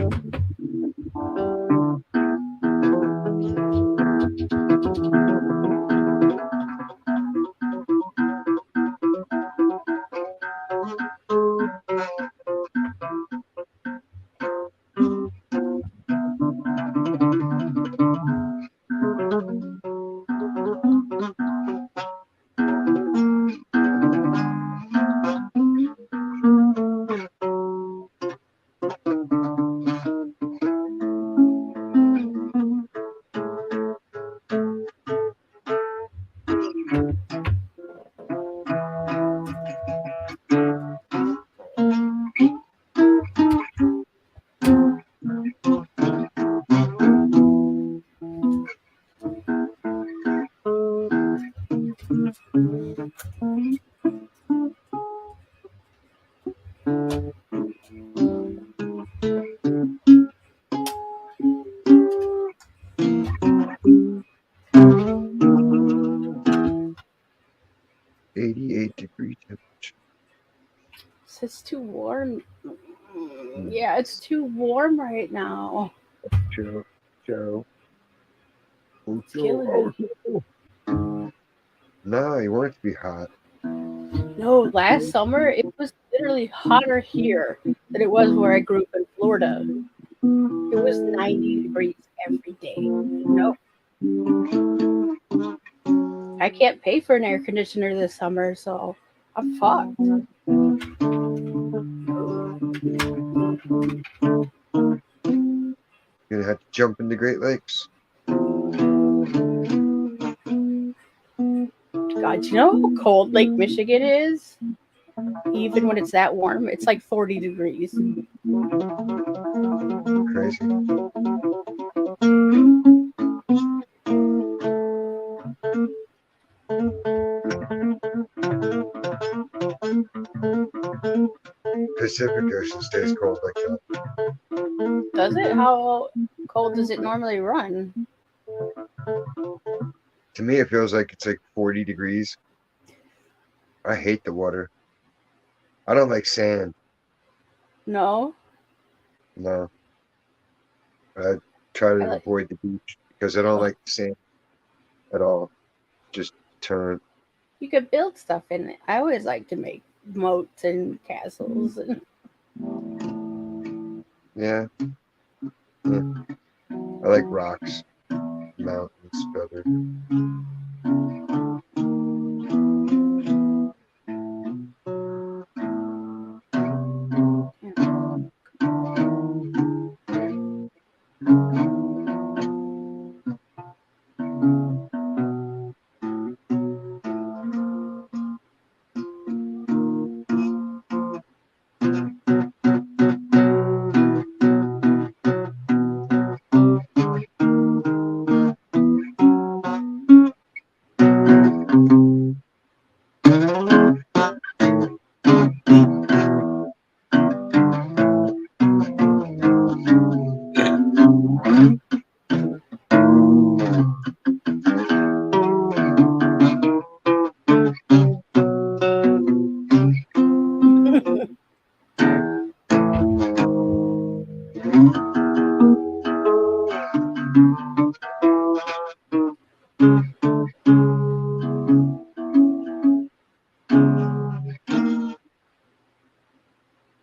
88-degree temperature. It's too warm. Yeah, it's too warm right now. Joe, Joe, oh It's Joe, killing oh me. Joe. No, you want it to be hot. No, last summer it was literally hotter here than it was where I grew up in Florida. It was 90 degrees every day. No, I can't pay for an air conditioner this summer, so I'm fucked. You're gonna have to jump in the Great Lakes. God, you know how cold Lake Michigan is? Even when it's that warm, it's like 40 degrees. Crazy. Pacific Ocean stays cold like that. Does it? How cold does it normally run? To me, it feels like it's like 40 degrees. I hate the water. I don't like sand. No, No, I try I to like. avoid the beach because I don't Oh, like the sand at all. Just turn. you could build stuff in it. I always like to make moats and castles. And Yeah, yeah. I like rocks, mountains better.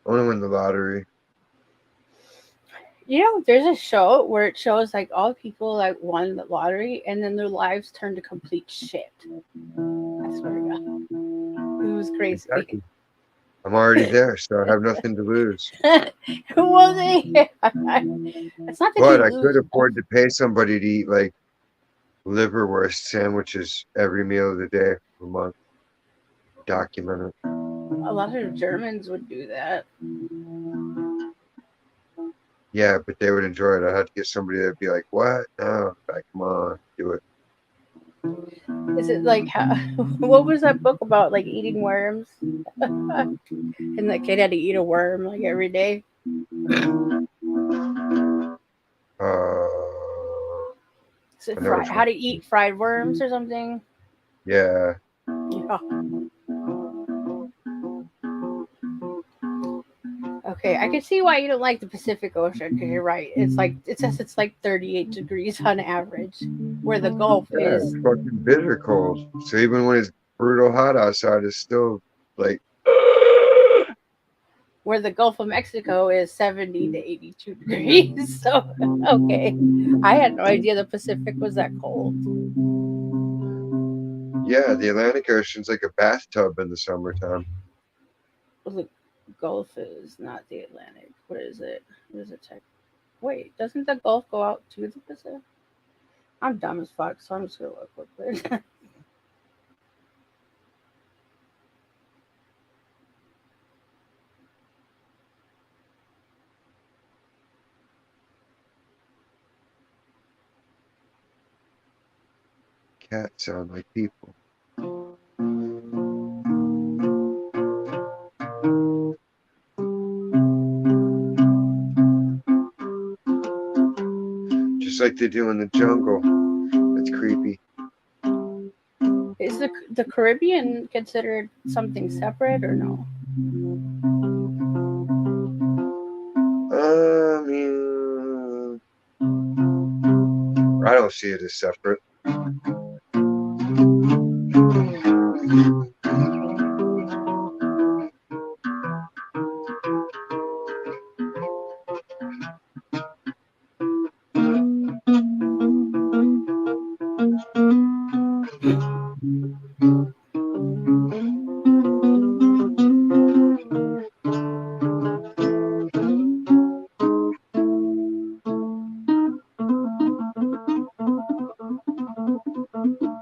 I want to win the lottery. you know, there's a show where it shows like all the people like won the lottery and then their lives turned to complete shit. I swear to God, it was crazy. Exactly. I'm already there, so I have nothing to lose. Who was it? It's not that But you I lose could afford to pay somebody to eat like liverwurst sandwiches every meal of the day for a month. Document it. a lot of Germans would do that. Yeah, but they would enjoy it. I'd have to get somebody that'd be like, "What? No, like, come on, do it." Is it like how, what was that book about? Like eating worms, and the kid had to eat a worm like every day. Uh, Is it I know fried? which one. How to eat fried worms or something? Yeah, Yeah. Okay, I can see why you don't like the Pacific Ocean because you're right. It's like it says it's like 38 degrees on average, where the Gulf yeah, it's is fucking bitter cold. So even when it's brutal hot outside, it's still like, where the Gulf of Mexico is 70 to 82 degrees. So okay, I had no idea the Pacific was that cold. yeah, the Atlantic Ocean's like a bathtub in the summertime. Well, the Gulf is not the Atlantic. What is it? What is it? Wait, doesn't the Gulf go out to the Pacific? I'm dumb as fuck, so I'm just gonna look real quick. Cats sound like people. Just like they do in the jungle. That's creepy. Is the Caribbean considered something separate or no? I mean, I don't see it as separate.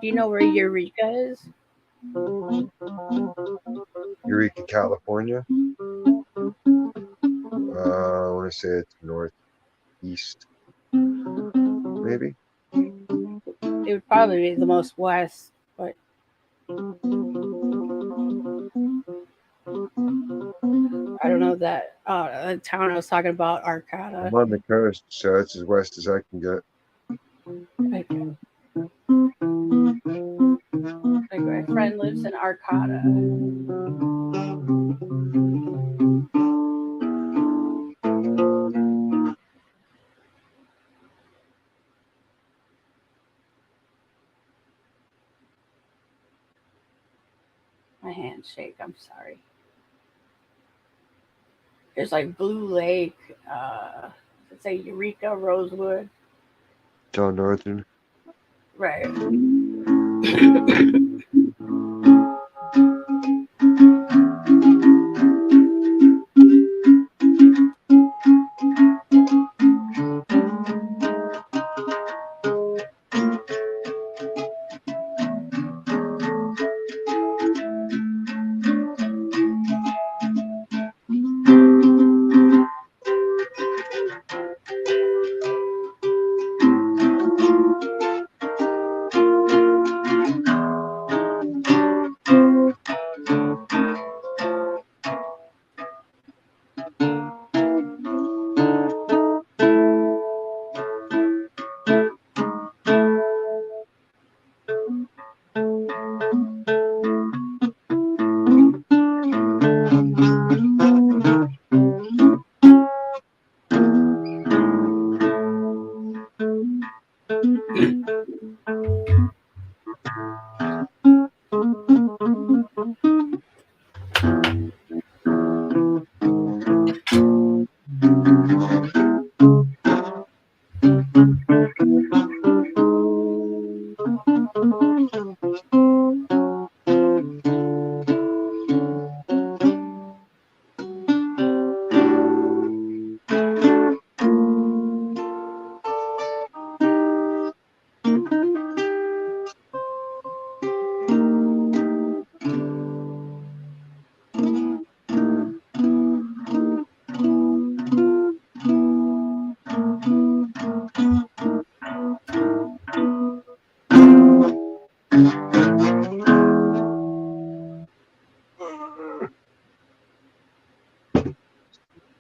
Do you know where Eureka is? Eureka, California. I want to say it's northeast, maybe. It would probably be the most west, but I don't know that. The town I was talking about, Arcata. I'm on the coast, so it's as west as I can get. Like my friend lives in Arcata. My hands shake. I'm sorry. There's like Blue Lake. Let's say Eureka, Rosewood. It's all northern. Right.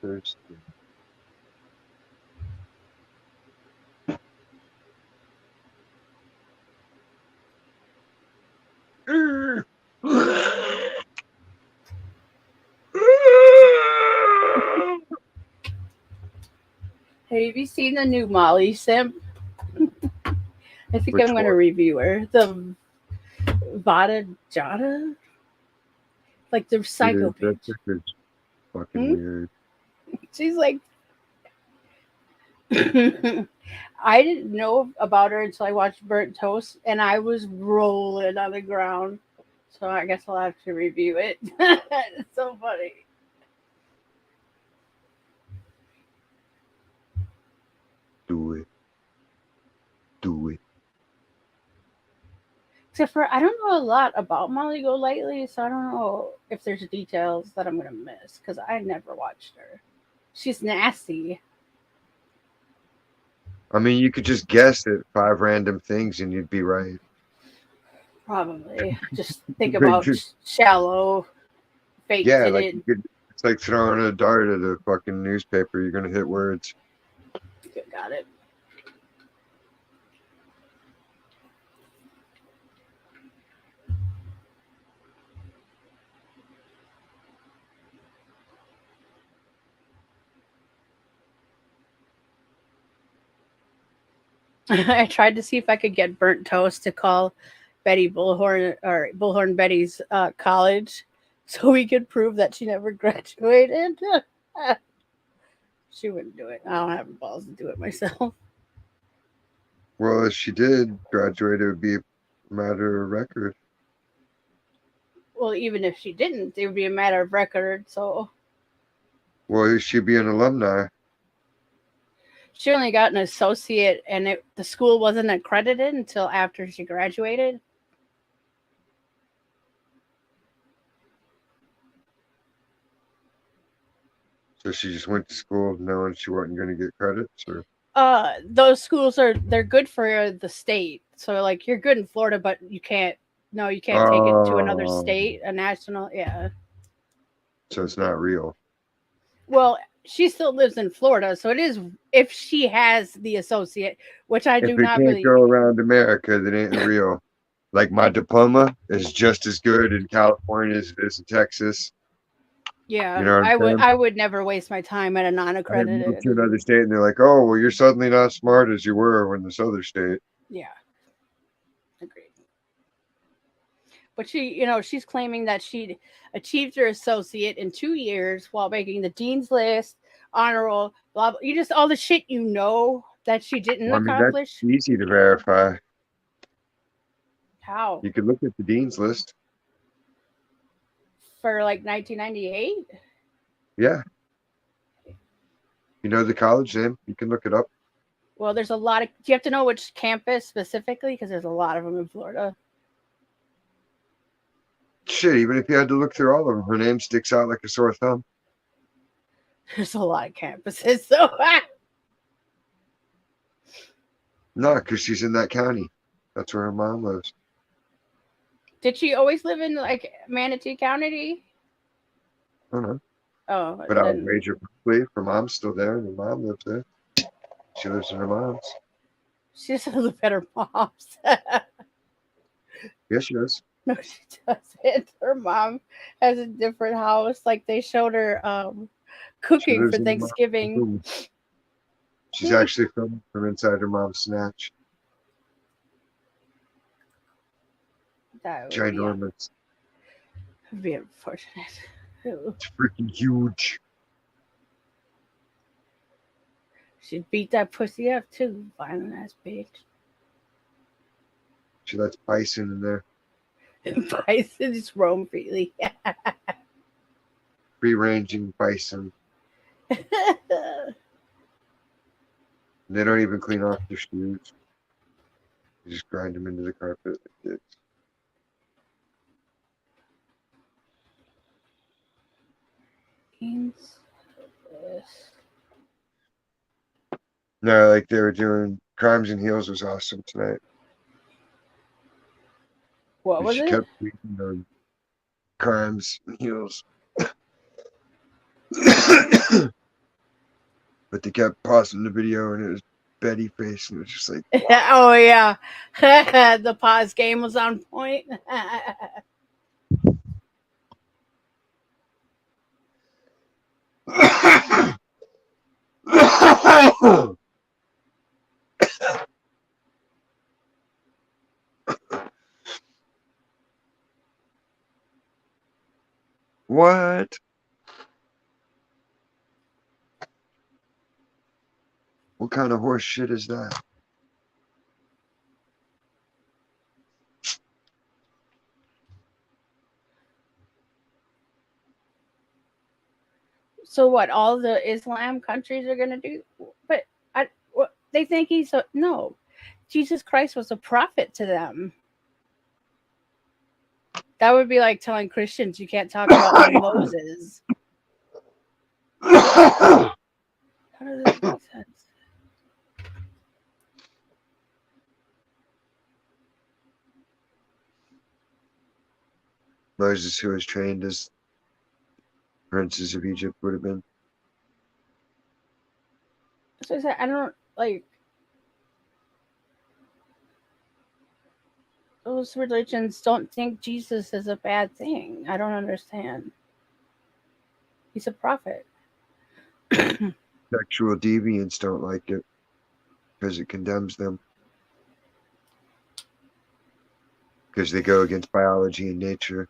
Thirsty. Have you seen the new Molly Simp? I think Which I'm going to one? review her. The Vada Jada? Like the psycho Dude, that bitch. chick is fucking Hmm? weird. She's like, I didn't know about her until I watched Burnt Toast, and I was rolling on the ground. So I guess I'll have to review it. It's so funny. Do it. Do it. Except for I don't know a lot about Molly Golightly, so I don't know if there's details that I'm gonna miss because I never watched her. She's nasty. I mean, you could just guess at 5 random things and you'd be right. Probably. Just think Like, about shallow, fake yeah, like you titted. could. It's like throwing a dart at a fucking newspaper. You're gonna hit words. Got it. I tried to see if I could get Burnt Toast to call Betty Bullhorn or Bullhorn Betty's college so we could prove that she never graduated. She wouldn't do it. I don't have the balls to do it myself. Well, if she did graduate, it would be a matter of record. Well, even if she didn't, it would be a matter of record. So Well, she'd be an alumni. she only got an associate, and the school wasn't accredited until after she graduated. So she just went to school knowing she wasn't going to get credits, or Those schools they're good for the state. So like you're good in Florida, but you can't. No, you can't take it to another oh, state, a national. Yeah. so it's not real. Well, she still lives in Florida, so it is if she has the associate, which I If do it not can't believe. go around America, then it ain't real. Like my diploma is just as good in California as it is in Texas. You Yeah, know what I'm saying? I would never waste my time at a I moved to non-accredited. another state and they're like, oh, well, you're suddenly not as smart as you were in this other state. Yeah, agreed. But she's claiming that she achieved her associate in 2 years while making the dean's list, honor roll, blah blah. You just all the shit that she didn't Well, I mean, that's accomplish. easy to verify. How You could look at the dean's list. for like 1998? Yeah. You know the college name. You can look it up. Well, there's a lot of. Do you have to know which campus specifically? Because there's a lot of them in Florida. Shit, even if you had to look through all of them, her name sticks out like a sore thumb. There's a lot of campuses, so No, because she's in that county. That's where her mom lives. did she always live in like Manatee County? I don't know. Oh, But I would then wager probably her mom's still there and her mom lives there. She lives in her mom's. she doesn't live at her mom's. Yes, she does. No, she doesn't. Her mom has a different house. Like they showed her She cooking lives for in her mom's Thanksgiving. room. She's actually from inside her mom's snatch. That Ginormous. would be unfortunate. Ew. It's freaking huge. She'd beat that pussy up too, violent ass bitch. She lets bison in there. Bison just roam freely. Free ranging bison. And they don't even clean off their shoes. They just grind them into the carpet. No, like they were doing Crimes and Heels was awesome tonight. What was She it? kept reading on Crimes and Heels. But they kept pausing the video and it was Betty face and it was just like Oh yeah, the pause game was on point. what? What kind of horse shit is that? So what? All the Islam countries are gonna do? But they think no. Jesus Christ was a prophet to them. That would be like telling Christians you can't talk about Moses. How does that make sense? Moses, who was trained as princes of Egypt, would have been. So I said, I don't like those religions don't think Jesus is a bad thing. I don't understand. He's a prophet. Sexual deviants don't like it because it condemns them. because they go against biology and nature.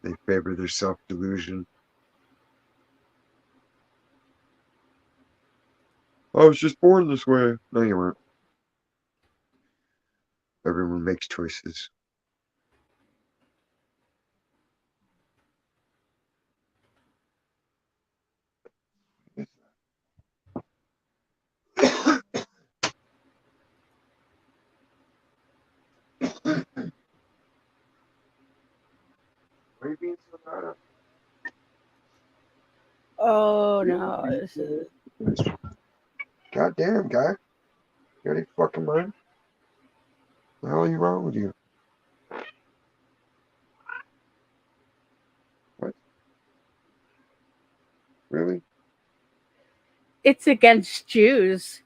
They favor their self-delusion. I was just born this way. No, you weren't. Everyone makes choices. Why are you being so bad? Oh no, this is Goddamn, guy. You got any fucking mind? What the hell are you wrong with you? What? Really? it's against Jews.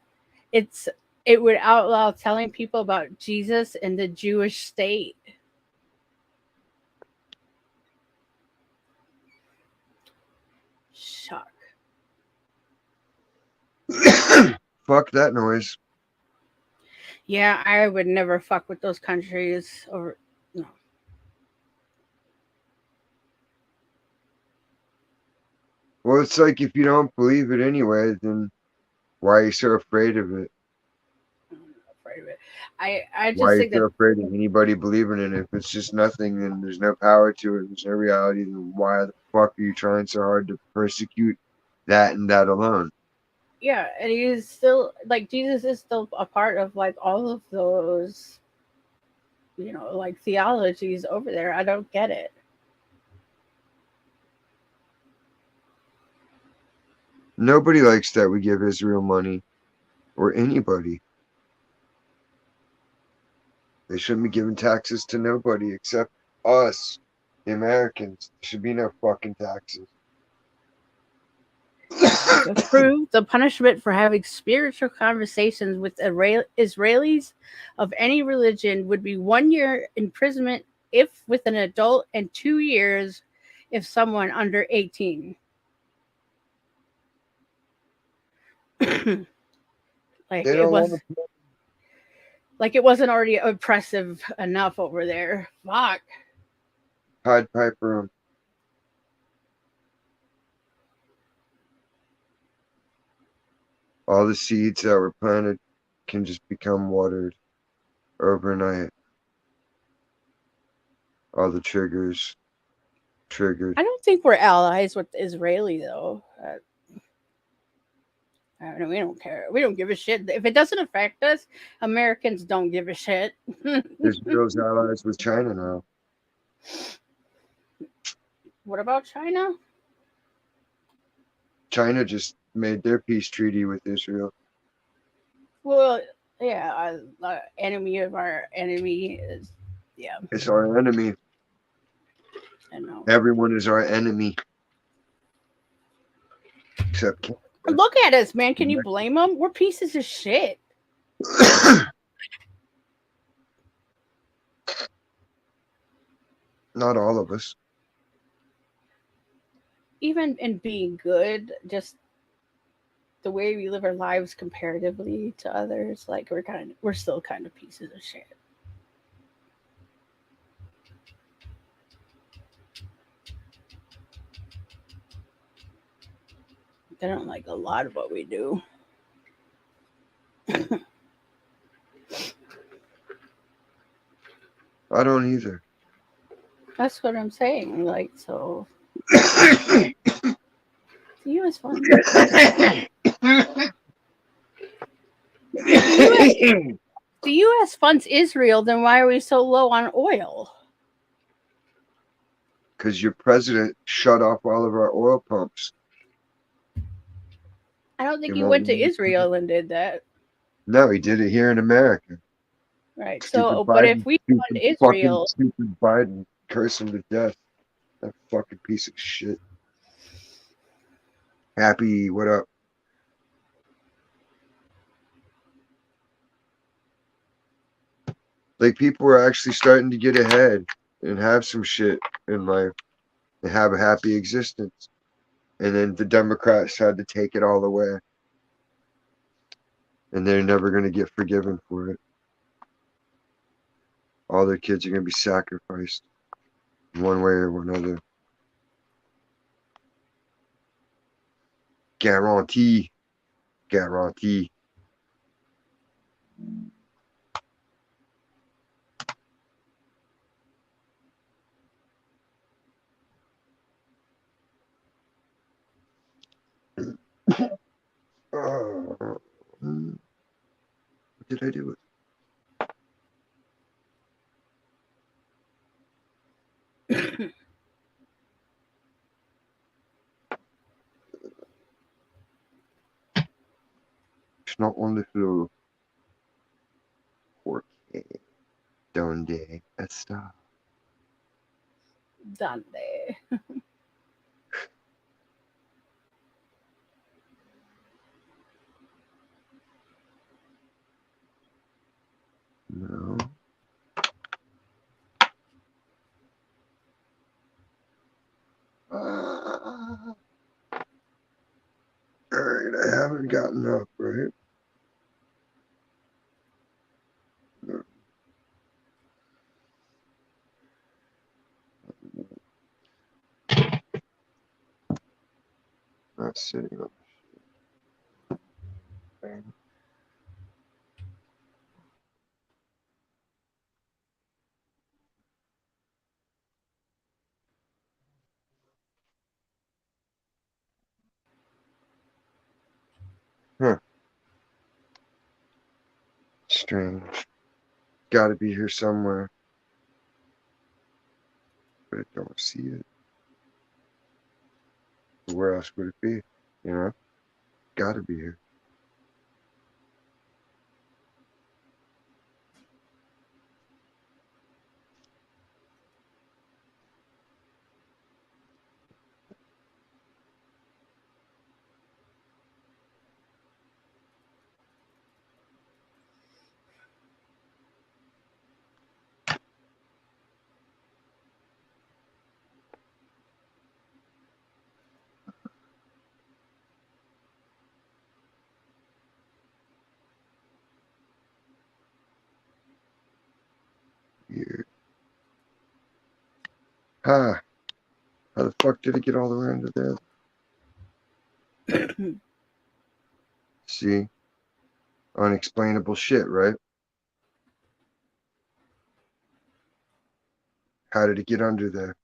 It would outlaw telling people about Jesus and the Jewish state. Shock. Fuck that noise. Yeah, I would never fuck with those countries over no. Well, it's like if you don't believe it anyway, then why are you so afraid of it? I'm not afraid of it. I Why just are you think so that afraid of anybody believing in it? If it's just nothing, then there's no power to it, there's no reality, then why the fuck are you trying so hard to persecute that and that alone? yeah, and he is still like Jesus is still a part of like all of those, like theologies over there. I don't get it. Nobody likes that we give Israel money, or anybody. They shouldn't be giving taxes to nobody except us, the Americans. There should be no fucking taxes. To prove the punishment for having spiritual conversations with Israelis of any religion would be 1 year imprisonment if with an adult and 2 years if someone under 18. like They it don't was want to like it wasn't already oppressive enough over there. Fuck. Pied Piper 'em. All the seeds that were planted can just become watered overnight. All the triggers triggered. I don't think we're allies with Israeli though. I mean, we don't care. We don't give a shit. If it doesn't affect us, Americans don't give a shit. Israel's allies with China now. What about China? China just made their peace treaty with Israel. Well, yeah, enemy of our enemy is, yeah, It's our enemy. I know. Everyone is our enemy except Look at us, man. Can you blame them? We're pieces of shit. Not all of us. Even in being good, just the way we live our lives comparatively to others, like we're still kind of pieces of shit. They don't like a lot of what we do. I don't either. That's what I'm saying. Like, so the U.S. funds. The U.S. funds Israel. Then why are we so low on oil? Because your president shut off all of our oil pumps. I don't think He he won't went to let us- Israel and did that. No, he did it here in America. Right. Stupid So, but if Biden. we fund Israel, Stupid Biden. Curse him to death. That fucking piece of shit. Happy, what up? Like people are actually starting to get ahead and have some shit in life and have a happy existence. And then the Democrats had to take it all away. And they're never going to get forgiven for it. All their kids are going to be sacrificed in one way or another. Guarantee. Guarantee. What did I do with it? It's not on the floor. Porque donde está? Dande. No. Alright, I haven't gotten up, right? No. Not sitting up. Huh. Strange. Gotta be here somewhere. But I don't see it. Where else would it be? You know? Gotta be here. Weird. Huh. How the fuck did it get all the way under there? See? Unexplainable shit, right? How did it get under there?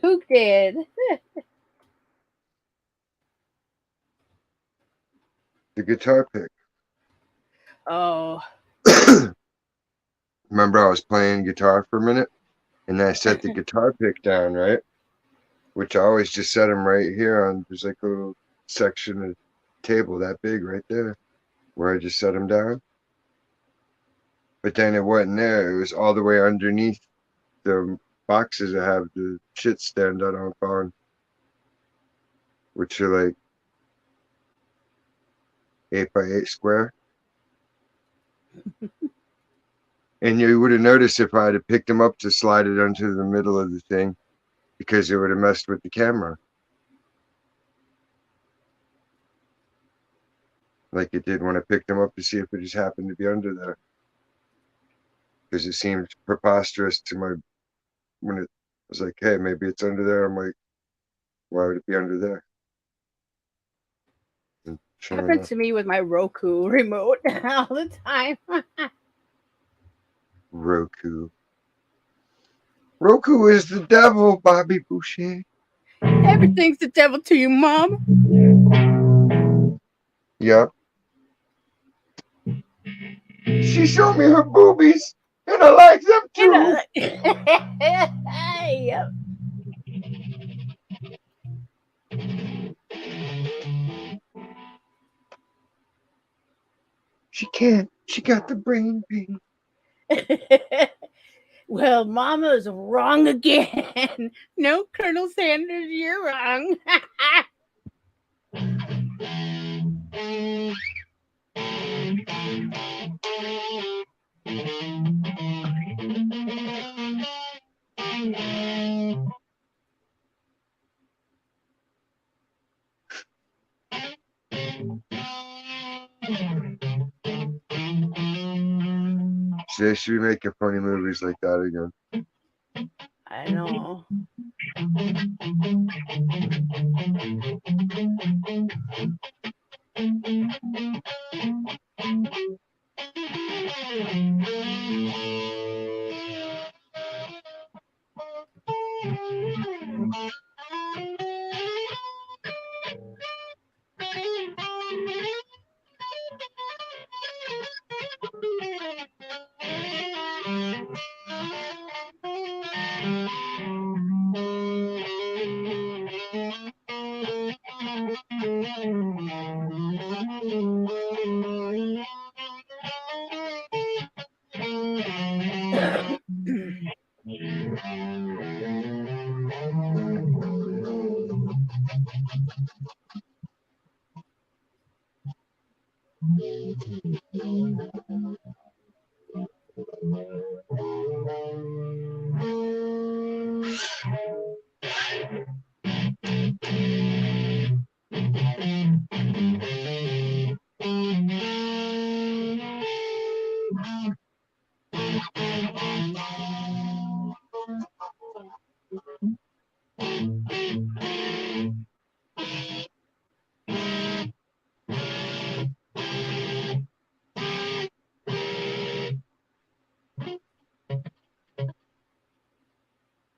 Who did? The guitar pick. Oh. Remember I was playing guitar for a minute? And then I set the guitar pick down, right? Which I always just set them right here on, there's like a little section of table that big right there where I just set them down. But then it wasn't there. It was all the way underneath the boxes that have the shit stand that I found, which are like 8x8 square. And you would have noticed if I had picked them up to slide it onto the middle of the thing, because it would have messed with the camera. Like it did when I picked them up to see if it just happened to be under there. Because it seemed preposterous to my, when it was like, hey, maybe it's under there. I'm like, why would it be under there? And sure Happened enough, to me with my Roku remote all the time. Roku. Roku is the devil, Bobby Boucher. Everything's the devil to you, Mom. Yep. She showed me her boobies, and I like them too. Yep. She can't. She got the brain pain. Well, Mama's wrong again. No, Colonel Sanders, you're wrong. They should be making funny movies like that again. I know.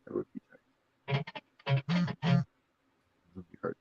That would be tight. It would be hard.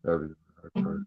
That was the hard part.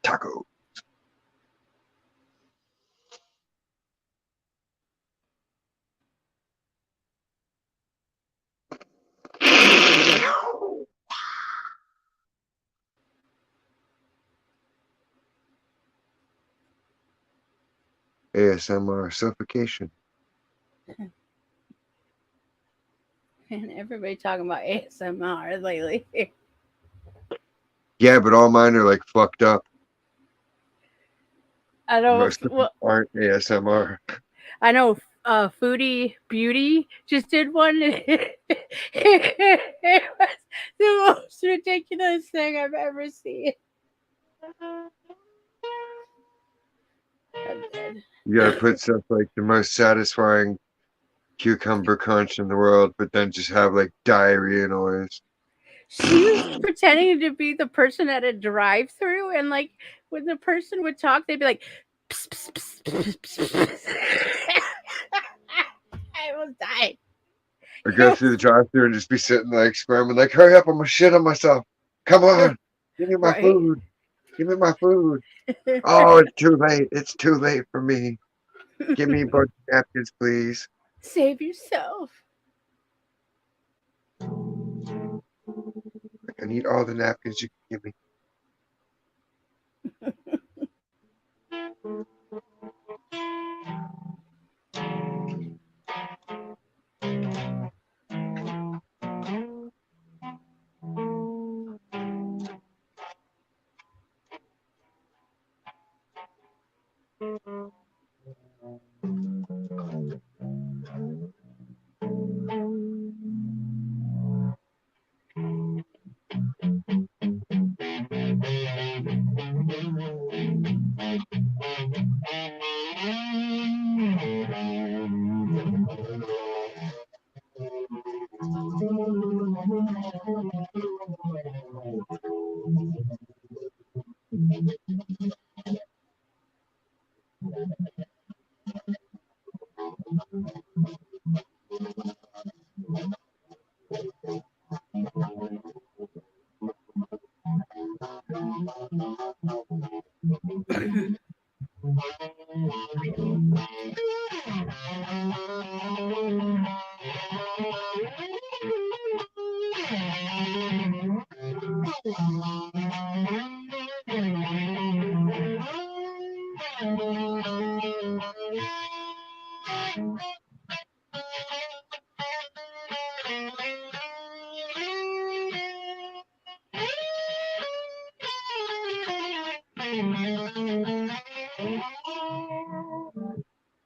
Taco. ASMR suffocation. And everybody talking about ASMR lately. Yeah, but all mine are like fucked up. I know. Most of them Well, aren't ASMR. I know. Foodie Beauty just did one. It was the most ridiculous thing I've ever seen. I'm dead. You gotta put stuff like the most satisfying cucumber crunch in the world, but then just have like diarrhea noise. She was pretending to be the person at a drive-through, and like when the person would talk, they'd be like, pss, pss, pss, pss, pss, pss. I almost died. Or go through the drive-thru and just be sitting like squirming, like, hurry up, I'm gonna shit on myself. Come on, give me my Right. food. Give me my food. Oh, it's too late. It's too late for me. Give me a bunch of napkins, please. Save yourself. I need all the napkins you can give me.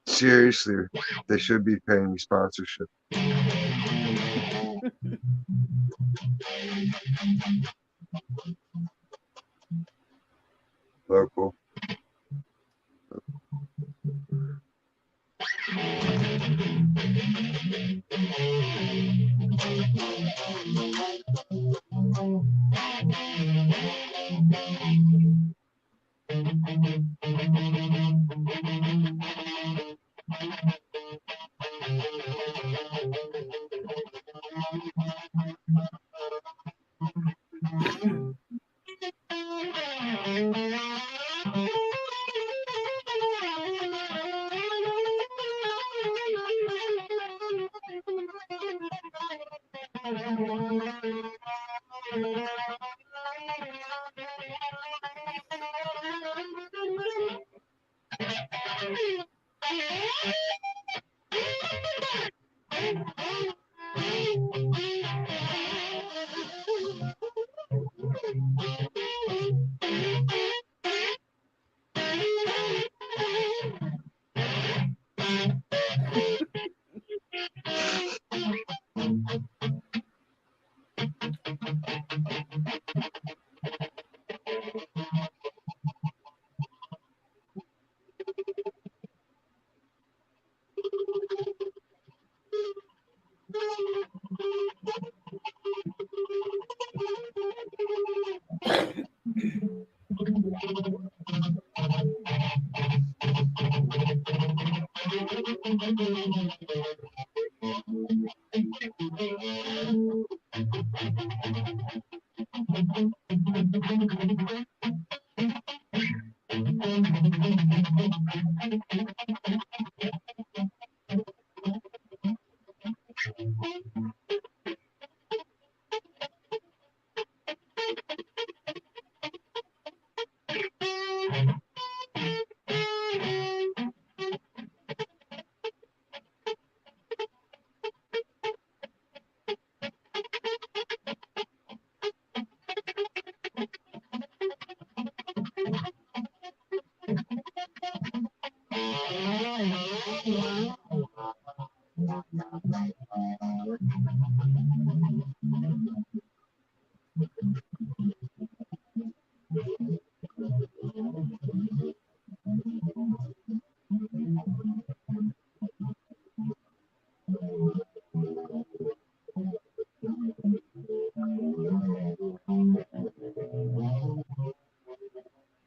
Seriously, they should be paying me sponsorship. Local.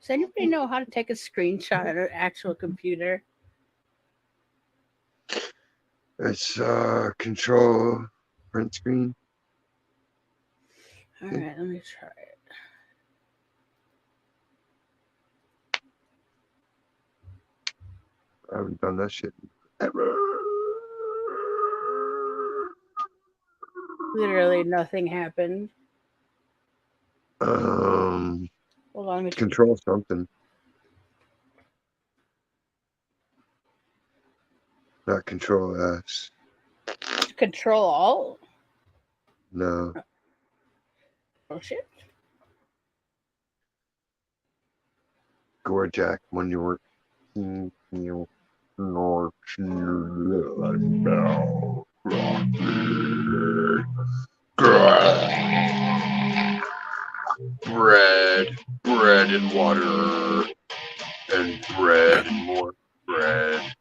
Does anybody know how to take a screenshot of an actual computer? It's control print screen. All right, let me try it. I haven't done that shit ever. Literally nothing happened. Um, Hold on, let me control something. Not control S. Control Alt. No. Oh shit. Gorjak when you were bread and water, and bread and more bread,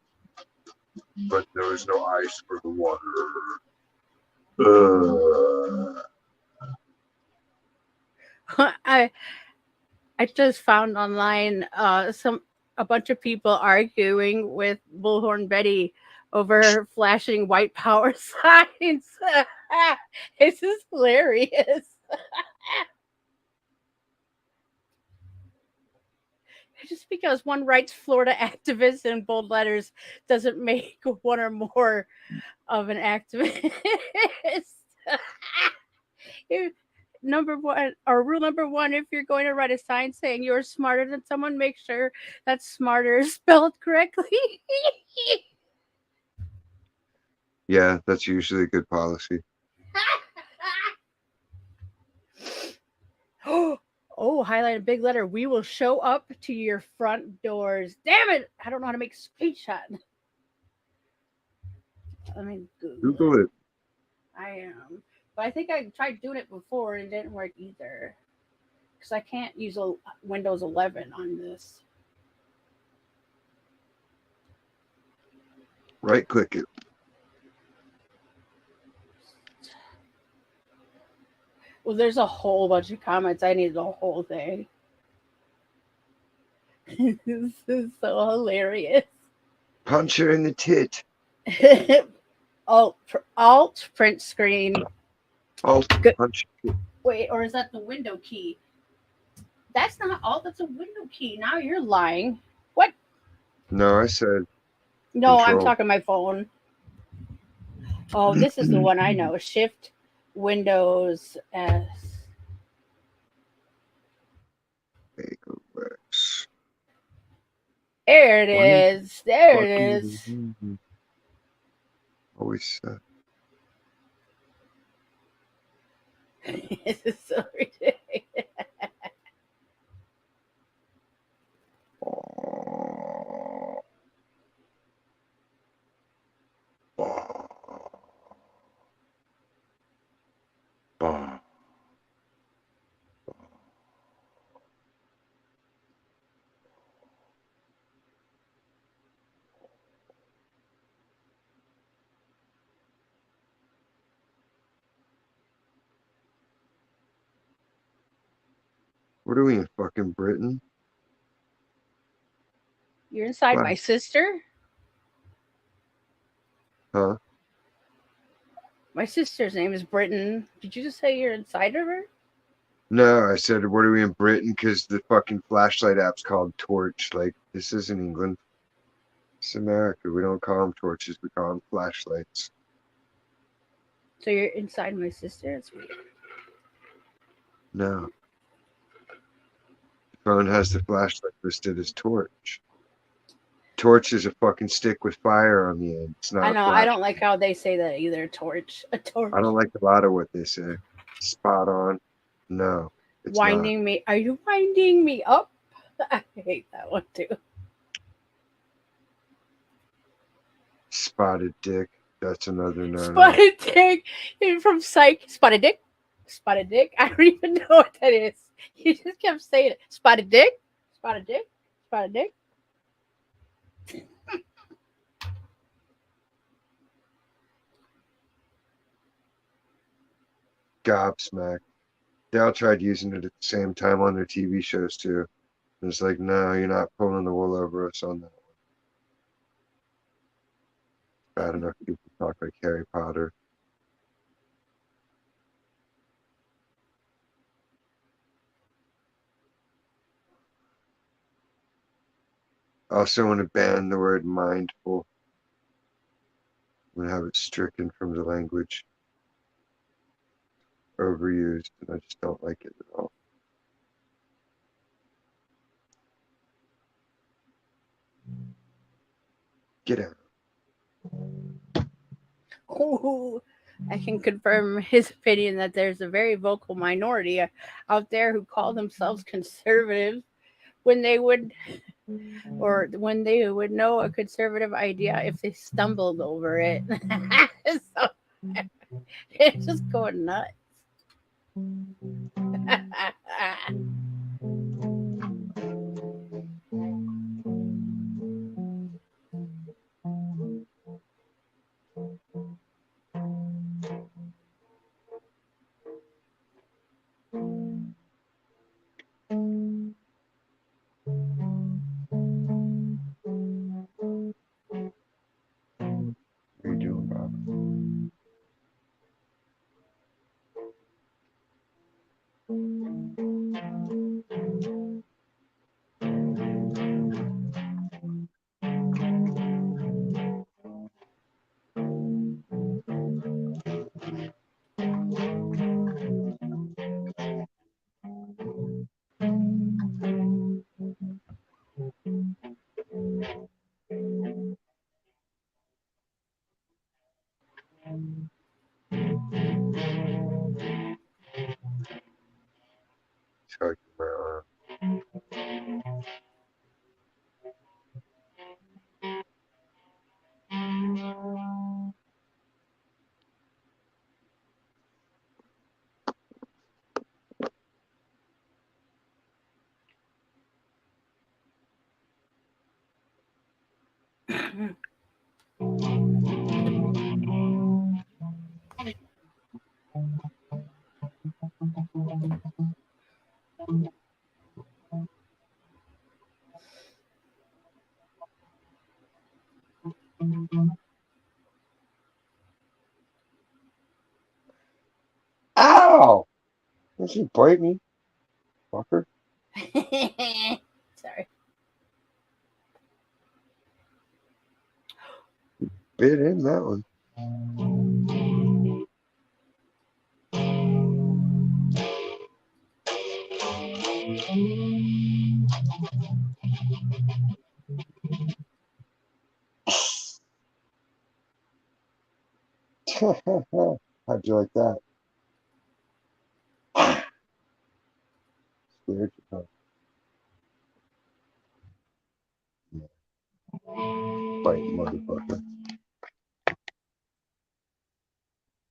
but there was no ice for the water. I just found online a bunch of people arguing with Bullhorn Betty over flashing white power signs. This is hilarious. Just because one writes Florida activist in bold letters doesn't make one or more of an activist. If- number one, or rule number one, if you're going to write a sign saying you're smarter than someone, make sure that smarter is spelled correctly. Yeah, that's usually a good policy. Oh, highlight a big letter. We will show up to your front doors. Damn it! I don't know how to make a screenshot. Let me Google it. I am. But I think I tried doing it before and it didn't work either. Because I can't use a Windows 11 on this. Right click it. Well, there's a whole bunch of comments. I need the whole thing. This is so hilarious. Punch her in the tit. Alt print screen. Alt Good. punch. Wait, or is that the window key? That's not alt. That's a window key. Now you're lying. What? No, I said. No, control. I'm talking my phone. Oh, this is the one I know. Shift Windows S. There it Why are you is. There it is. fucking always This is so ridiculous. oh, oh, oh. What are we in fucking Britain? You're inside my Flash, sister? huh? My sister's name is Britain. Did you just say you're inside of her? No, I said, what are we in Britain? Because the fucking flashlight app's called Torch. Like, this isn't England. It's America. We don't call them torches. We call them flashlights. So you're inside my sister? That's weird. No. The phone has the flashlight listed as Torch. Torch is a fucking stick with fire on the end. It's I not a know. I flash. don't like how they say that either. Torch. A I torch. don't like a lot of what they say. Spot on. No, it's not. Winding me. Are you winding me up? I hate that one too. Spotted dick. That's another no-no. Spotted dick from Psych. Spotted dick. Spotted dick. I don't even know what that is. You just kept saying it. Spotted dick. Spotted dick. Spotted dick. Gobsmacked. They all tried using it at the same time on their TV shows too. And it's like, no, you're not pulling the wool over us on that. Bad enough people talk like Harry Potter. I also want to ban the word mindful. I'm going to have it stricken from the language. Overused, and I just don't like it at all. Get out. Ooh, I can confirm his opinion that there's a very vocal minority out there who call themselves conservative when they would, or when they would know a conservative idea if they stumbled over it. So it's just going nuts. What are you doing, Bob? Tugging my arm. Ow! Don't you bite me, fucker. Sorry. Bit in that one. How'd you like that? Scared you, huh? Yeah. Bite, motherfucker.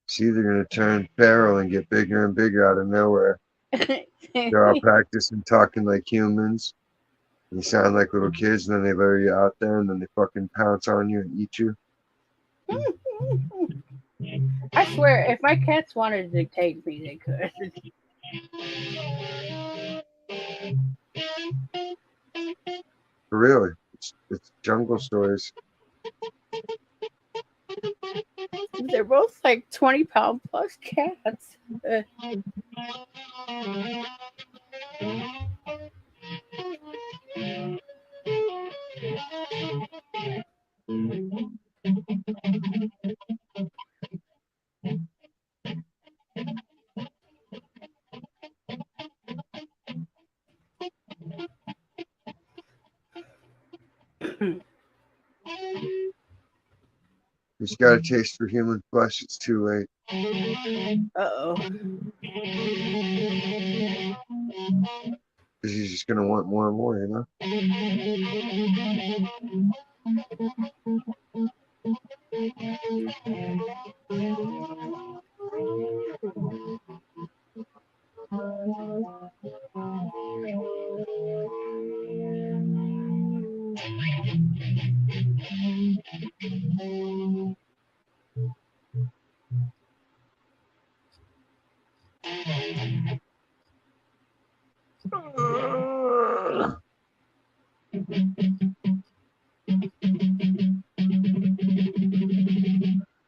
It's either gonna turn feral and get bigger and bigger out of nowhere. They're all practicing talking like humans. You sound like little kids, and then they lure you out there, and then they fucking pounce on you and eat you. I swear, if my cats wanted to take me, they could. For real, it's jungle stories. They're both like 20-pound plus cats. If you got a taste for human flesh, it's too late. Uh-oh. Because you're just gonna want more and more, you know?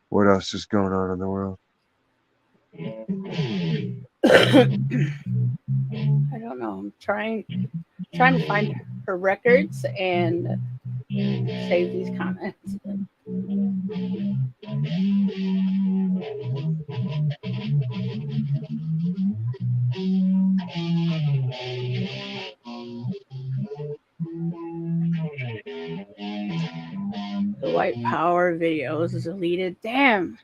What else is going on in the world? I don't know. I'm trying to find her records and save these comments. The white power videos is deleted. Damn.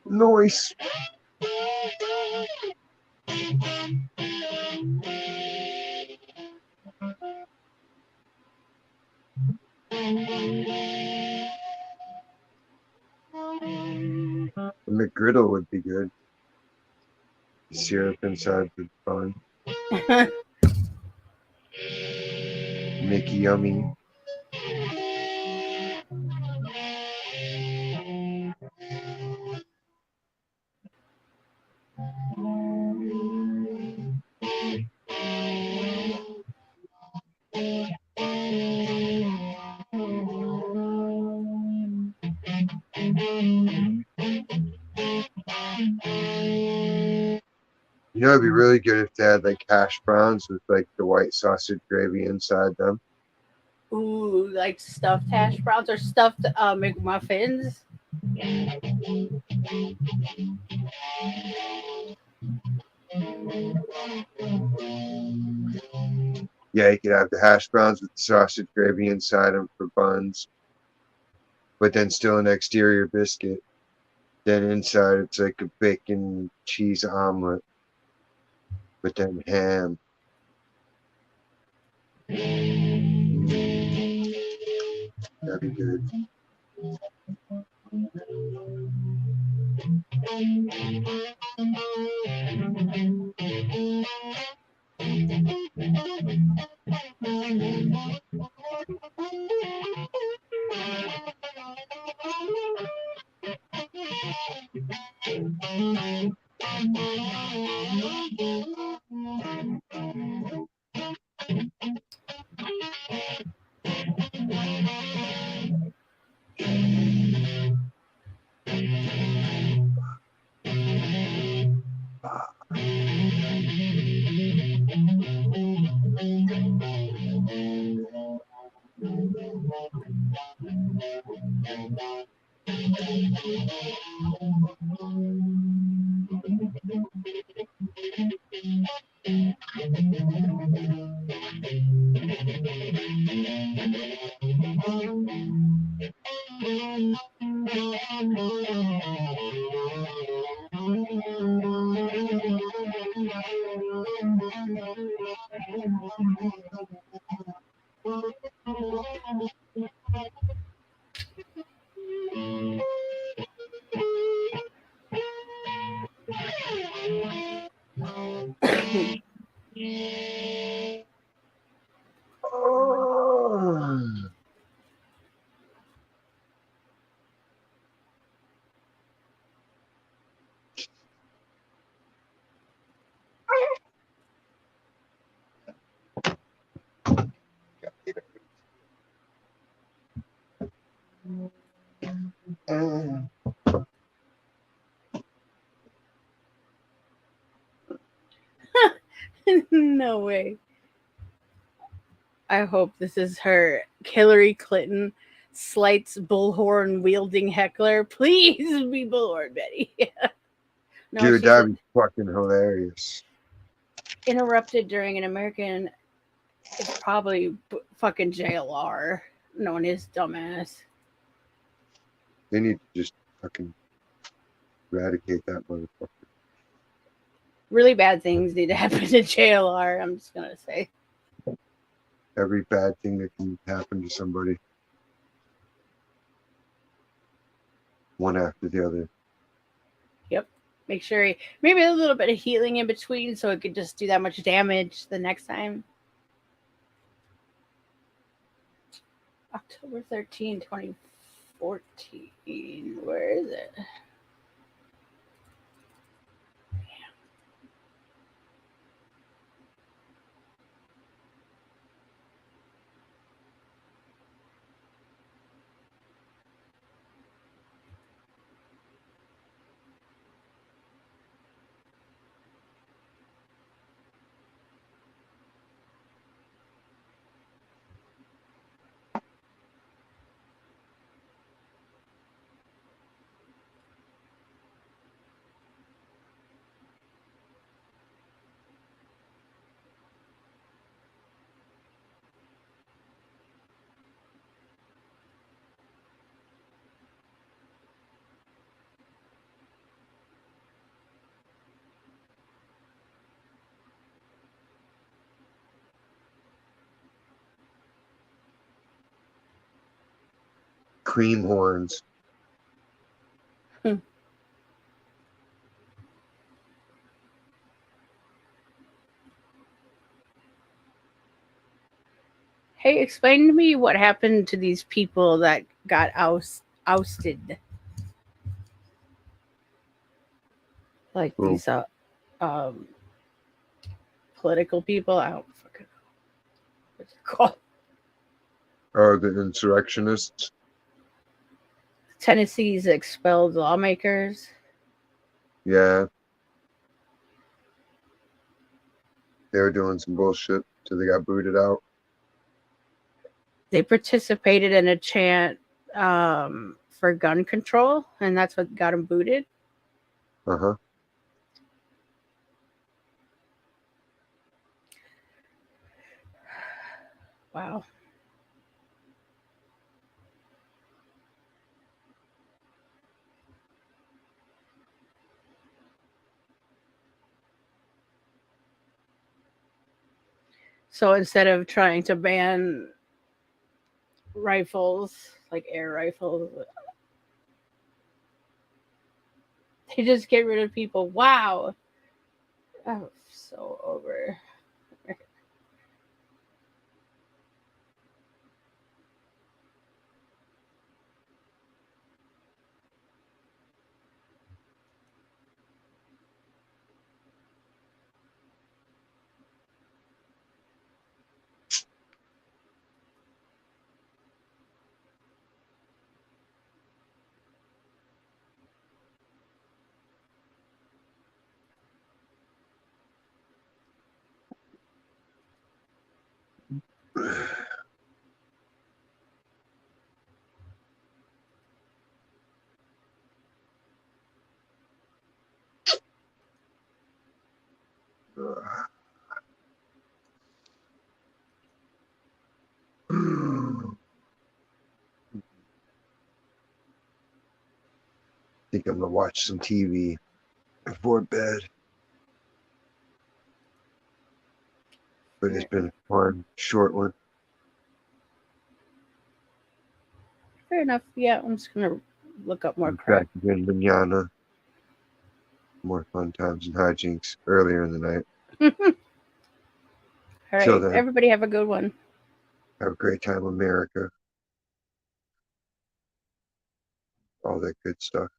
Noise. A McGriddle would be good. Syrup inside the bun. Make it yummy. You know, it'd be really good if they had like hash browns with like the white sausage gravy inside them. Ooh, like stuffed hash browns or stuffed McMuffins. Yeah, you could have the hash browns with the sausage gravy inside them for buns, but then still an exterior biscuit. Then inside it's like a bacon cheese omelet, but then ham. That'd be good. Oh. No way. I hope this is her Hillary Clinton slights bullhorn wielding heckler. Please be bullhorn Betty. No, Dude, she's that'd be fucking hilarious. interrupted during an American. It's probably fucking JLR, knowing his dumbass. They need to just fucking eradicate that motherfucker. Really bad things need to happen to JLR. I'm just gonna say. Every bad thing that can happen to somebody, one after the other. Yep. Make sure maybe a little bit of healing in between, so it could just do that much damage the next time. October 13, 2014. Where is it? Cream horns. Hey, explain to me what happened to these people that got ousted. Like Oh. these um, political people. I don't fucking know. What's it called? Oh, the insurrectionists. Tennessee's expelled lawmakers. Yeah. They were doing some bullshit till they got booted out. They participated in a chant for gun control, and that's what got them booted. Uh-huh. Wow. So instead of trying to ban rifles, like air rifles, they just get rid of people. Wow. I'm so over. Think I'm gonna watch some TV before bed. But it's been a fun, short one. Fair enough. Yeah, I'm just gonna look up more Back crap. again, manana. More fun times and hijinks earlier in the night. All Till right, then, everybody have a good one. have a great time, America. All that good stuff.